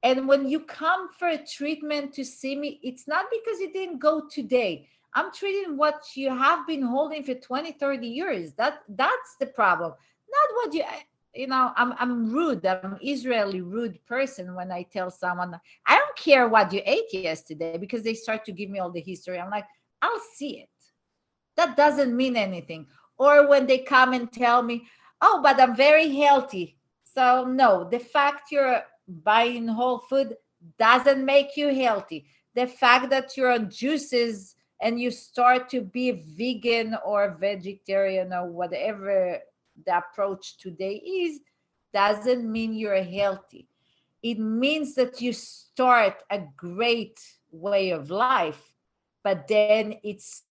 And when you come for a treatment to see me, it's not because it didn't go today. I'm treating what you have been holding for 20, 30 years. That's the problem. Not what I'm rude. I'm Israeli rude person when I tell someone, I don't care what you ate yesterday, because they start to give me all the history. I'm like, I'll see it. That doesn't mean anything. Or when they come and tell me, oh, but I'm very healthy. So no, the fact you're buying whole food doesn't make you healthy. The fact that you're on juices and you start to be vegan or vegetarian or whatever the approach today is, doesn't mean you're healthy. It means that you start a great way of life, but then it's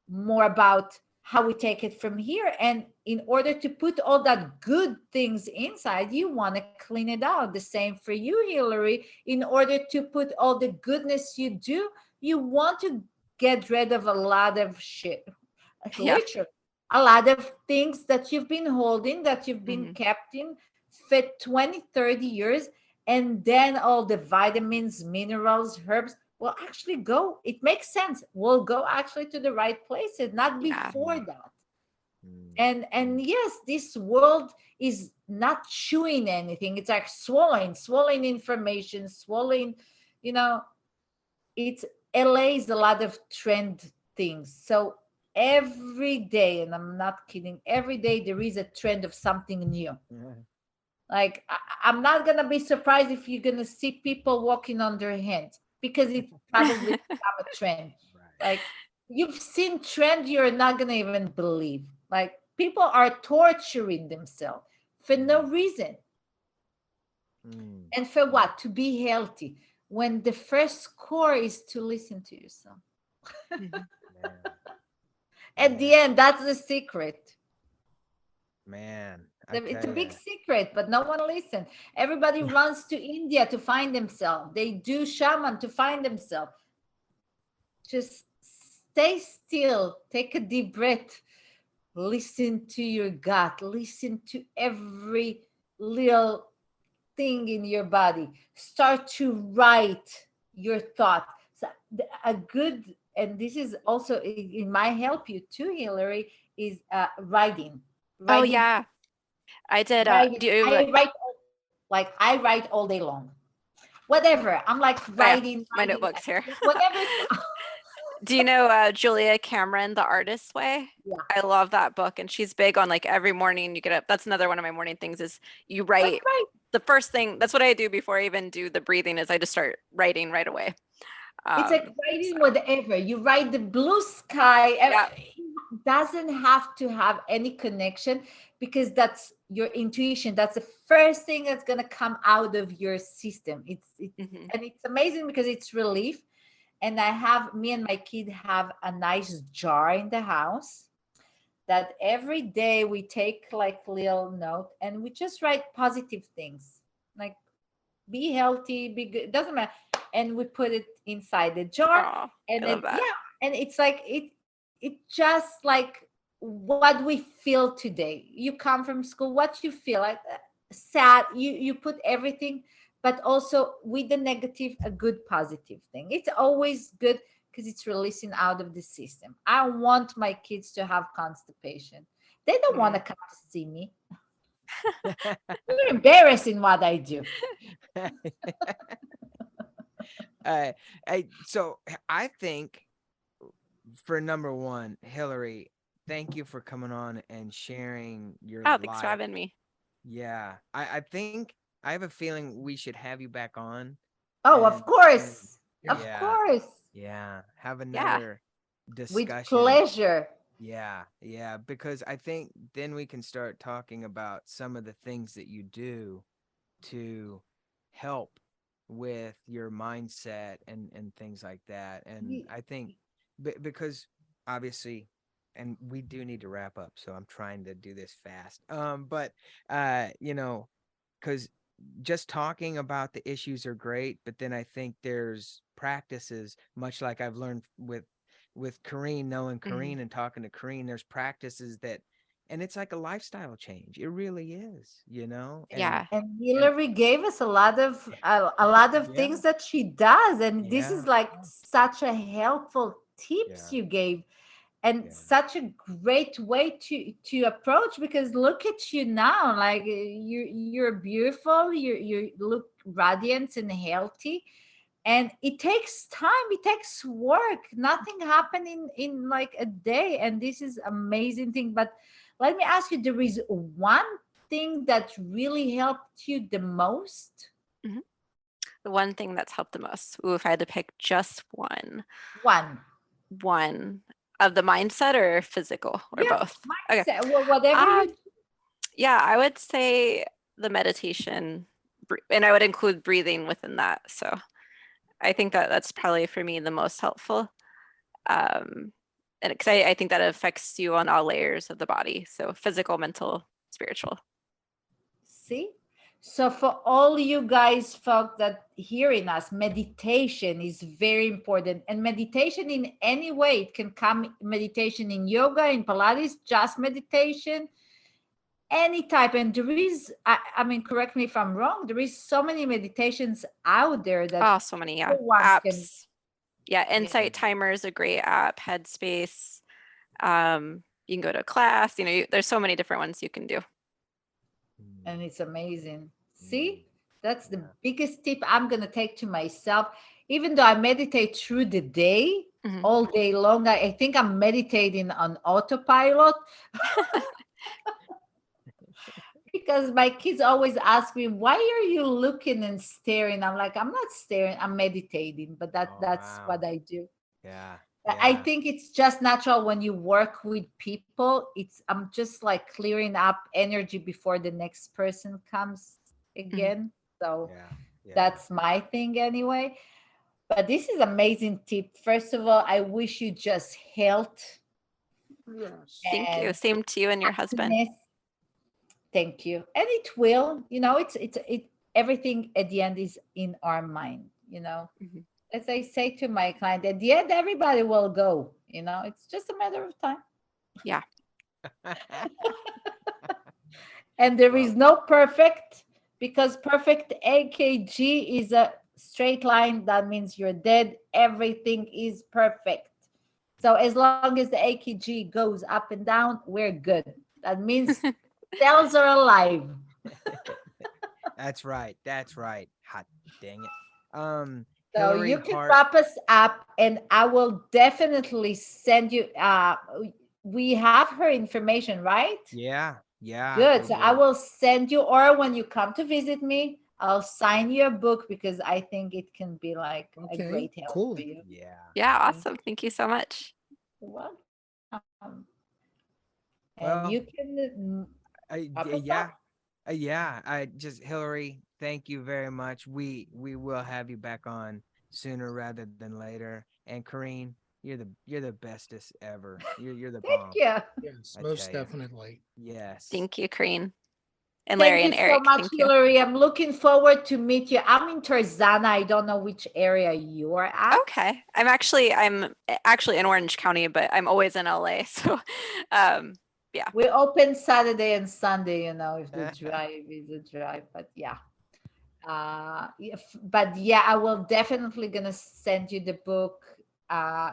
more about how we take it from here. And in order to put all that good things inside, you want to clean it out. The same for you, Hillary. In order to put all the goodness you do, you want to get rid of a lot of shit, Yeah. literally a lot of things that you've been holding, that you've been kept in for 20, 30 years. And then all the vitamins, minerals, herbs will actually go. It makes sense. Will go actually to the right places, not Yeah. before that. Mm. And yes, this world is not chewing anything. It's like swallowing information, swallowing, you know, it's allays a lot of trend things. So every day, and I'm not kidding, every day there is a trend of something new. Yeah. Like I'm not gonna be surprised if you're gonna see people walking on their hands because it probably become a trend. Right. Like you've seen trend you're not gonna even believe. Like people are torturing themselves for no reason. Mm. And for what? To be healthy. When the first core is to listen to yourself. Mhm. Man. At the Man. end, that's the secret. Man, I It's a tell big ya. secret, but no one listens. Everybody runs to India to find themselves. They do shaman to find themselves. Just stay still, take a deep breath, listen to your gut, listen to every little thing in your body. Start to write your thought. So a good, and this is also it might help you too, Hillary, is writing. Oh Writing, yeah, I did. writing. Do you? I write like I write all day long. Whatever. I'm like Oh yeah, writing, my writing, notebook's here. whatever. Do you know Julia Cameron, The Artist's Way? Yeah. I love that book, and she's big on like every morning you get up. That's another one of my morning things is you That's write. right. The first thing, that's what I do before I even do the breathing is I just start writing right away. It's like So writing whatever. You write the blue sky. yeah, It doesn't have to have any connection because that's your intuition. That's the first thing that's gonna come out of your system. mhm. And it's amazing because it's relief. And me and my kid have a nice jar in the house that every day we take like little note and we just write positive things like be healthy, be good, doesn't matter. And we put it inside the jar. Oh, And I then love that. yeah, and it's like it just like what we feel today. You come from school, what you feel like sad, you put everything, but also with the negative a good positive thing. It's always good because it's releasing out of the system. I want my kids to have constipation. They don't want to come to see me. You're embarrassing what I do. uh, so I think for number one, Hillary, thank you for coming on and sharing your Oh, thanks for life. having me. Yeah, I think I have a feeling we should have you back on. Oh, And- of course. Of yeah. course. Yeah, have Yeah. another With discussion. pleasure. Yeah, because I think then we can start talking about some of the things that you do to help with your mindset and things like that. And Ye- I think because obviously, and we do need to wrap up, so I'm trying to do this fast. But because just talking about the issues are great, but then I think there's practices, much like I've learned with Kareen, knowing Kareen and talking to Kareen, there's practices that, and it's like a lifestyle change. It really is, And, Yeah. And Hillary gave us a lot of Yeah. things that she does, and this Yeah. is like such a helpful tips Yeah. you gave, and Yeah. such a great way to approach. Because look at you now, like you're beautiful, you look radiant and healthy, and it takes time, it takes work. Nothing happening in like a day, and this is amazing thing. But let me ask you, there is one thing that really helped you the most? The one thing that's helped the most. Ooh, if I had to pick just one One. of the mindset or physical or Yeah, both. Okay. mindset, whatever Um, you Yeah, I would say the meditation, and I would include breathing within that. So I think that that's probably for me the most helpful. Um, And because I think that affects you on all layers of the body. So physical, mental, spiritual. See? So for all you guys folk that hearing us, meditation is very important. And meditation in any way, it can come meditation in yoga, in Pilates, just meditation, any type. And there is, I mean, correct me if I'm wrong, there is so many meditations out there that Oh, so many, yeah. everyone Apps. can- Yeah, Insight Timer is a great app, Headspace. You can go to a class, there's so many different ones you can do. and it's amazing. See, that's the biggest tip I'm going to take to myself. Even though I meditate through the day, Mhm. all day long, I think I'm meditating on autopilot. Because my kids always ask me, why are you looking and staring? I'm like, I'm not staring, I'm meditating, but that's wow. what I do. Yeah. I think it's just natural when you work with people. I'm just like clearing up energy before the next person comes again. So that's my thing anyway. But this is amazing tip. First of all, I wish you just health. Yes. Thank you. and Same to you and your husband. happiness. Thank you. And it will, it's everything at the end is in our mind, Mhm. As I say to my client, at the end, everybody will go, it's just a matter of time. Yeah. And there is no perfect, because perfect AKG is a straight line. That means you're dead. Everything is perfect. So as long as the AKG goes up and down, we're good. That means cells are alive. That's right. Hot dang it. So Hillary you can Hart. wrap us up, and I will definitely send you. We have her information, right? Yeah. Good. we So I do. will send you, or when you come to visit me, I'll sign you a book, because I think it can be like a Okay, great help cool. for you. Yeah. Yeah, awesome. Thank you so much. You're welcome. And Well, you can wrap us yeah. up. Yeah. Hillary, thank you very much. We will have you back on sooner rather than later. And Corrine, you're the bestest ever. You're the Thank bomb. you. Yes, I most tell ya. definitely. Yes. Thank you, Kareen. And Thank Larry you and so Eric. much, Thank you. Hillary. I'm looking forward to meet you. I'm in Tarzana. I don't know which area you are at. Okay. I'm actually in Orange County, but I'm always in LA. So yeah. We open Saturday and Sunday, if the drive is a drive, but yeah. But yeah, I will definitely gonna send you the book.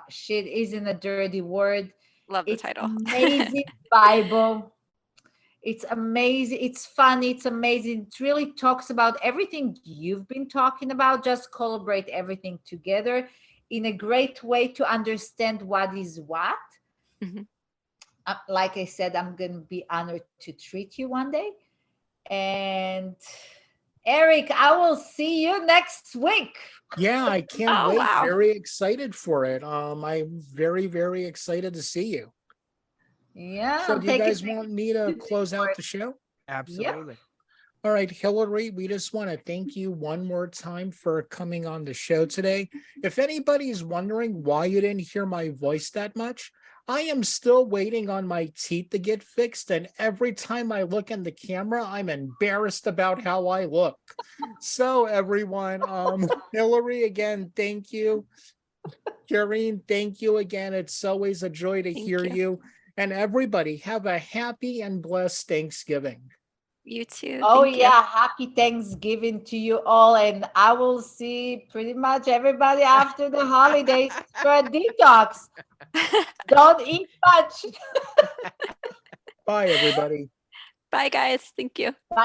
Shit isn't a dirty word. Love the It's title. amazing Bible. It's amazing. It's fun. It's amazing. It really talks about everything you've been talking about. Just collaborate everything together in a great way to understand what is what. Mhm. Like I said, I'm going to be honored to treat you one day. And Eric, I will see you next week. Yeah, I can't Oh, wait. wow. Very excited for it. I'm very, very excited to see you. Yeah. So I'm do you taking guys want me to close out it. the show? Absolutely. All right, Hillary, we just want to thank you one more time for coming on the show today. If anybody's wondering why you didn't hear my voice that much, I am still waiting on my teeth to get fixed. And every time I look in the camera, I'm embarrassed about how I look. So everyone, Hillary, again, thank you. Kareen, thank you again. It's always a joy to Thank hear you. you. And everybody, have a happy and blessed Thanksgiving. You too. Oh, Thank you. yeah. Happy Thanksgiving to you all. And I will see pretty much everybody after the holidays for a detox. Don't eat much. Bye, everybody. Bye, guys. Thank you. Bye.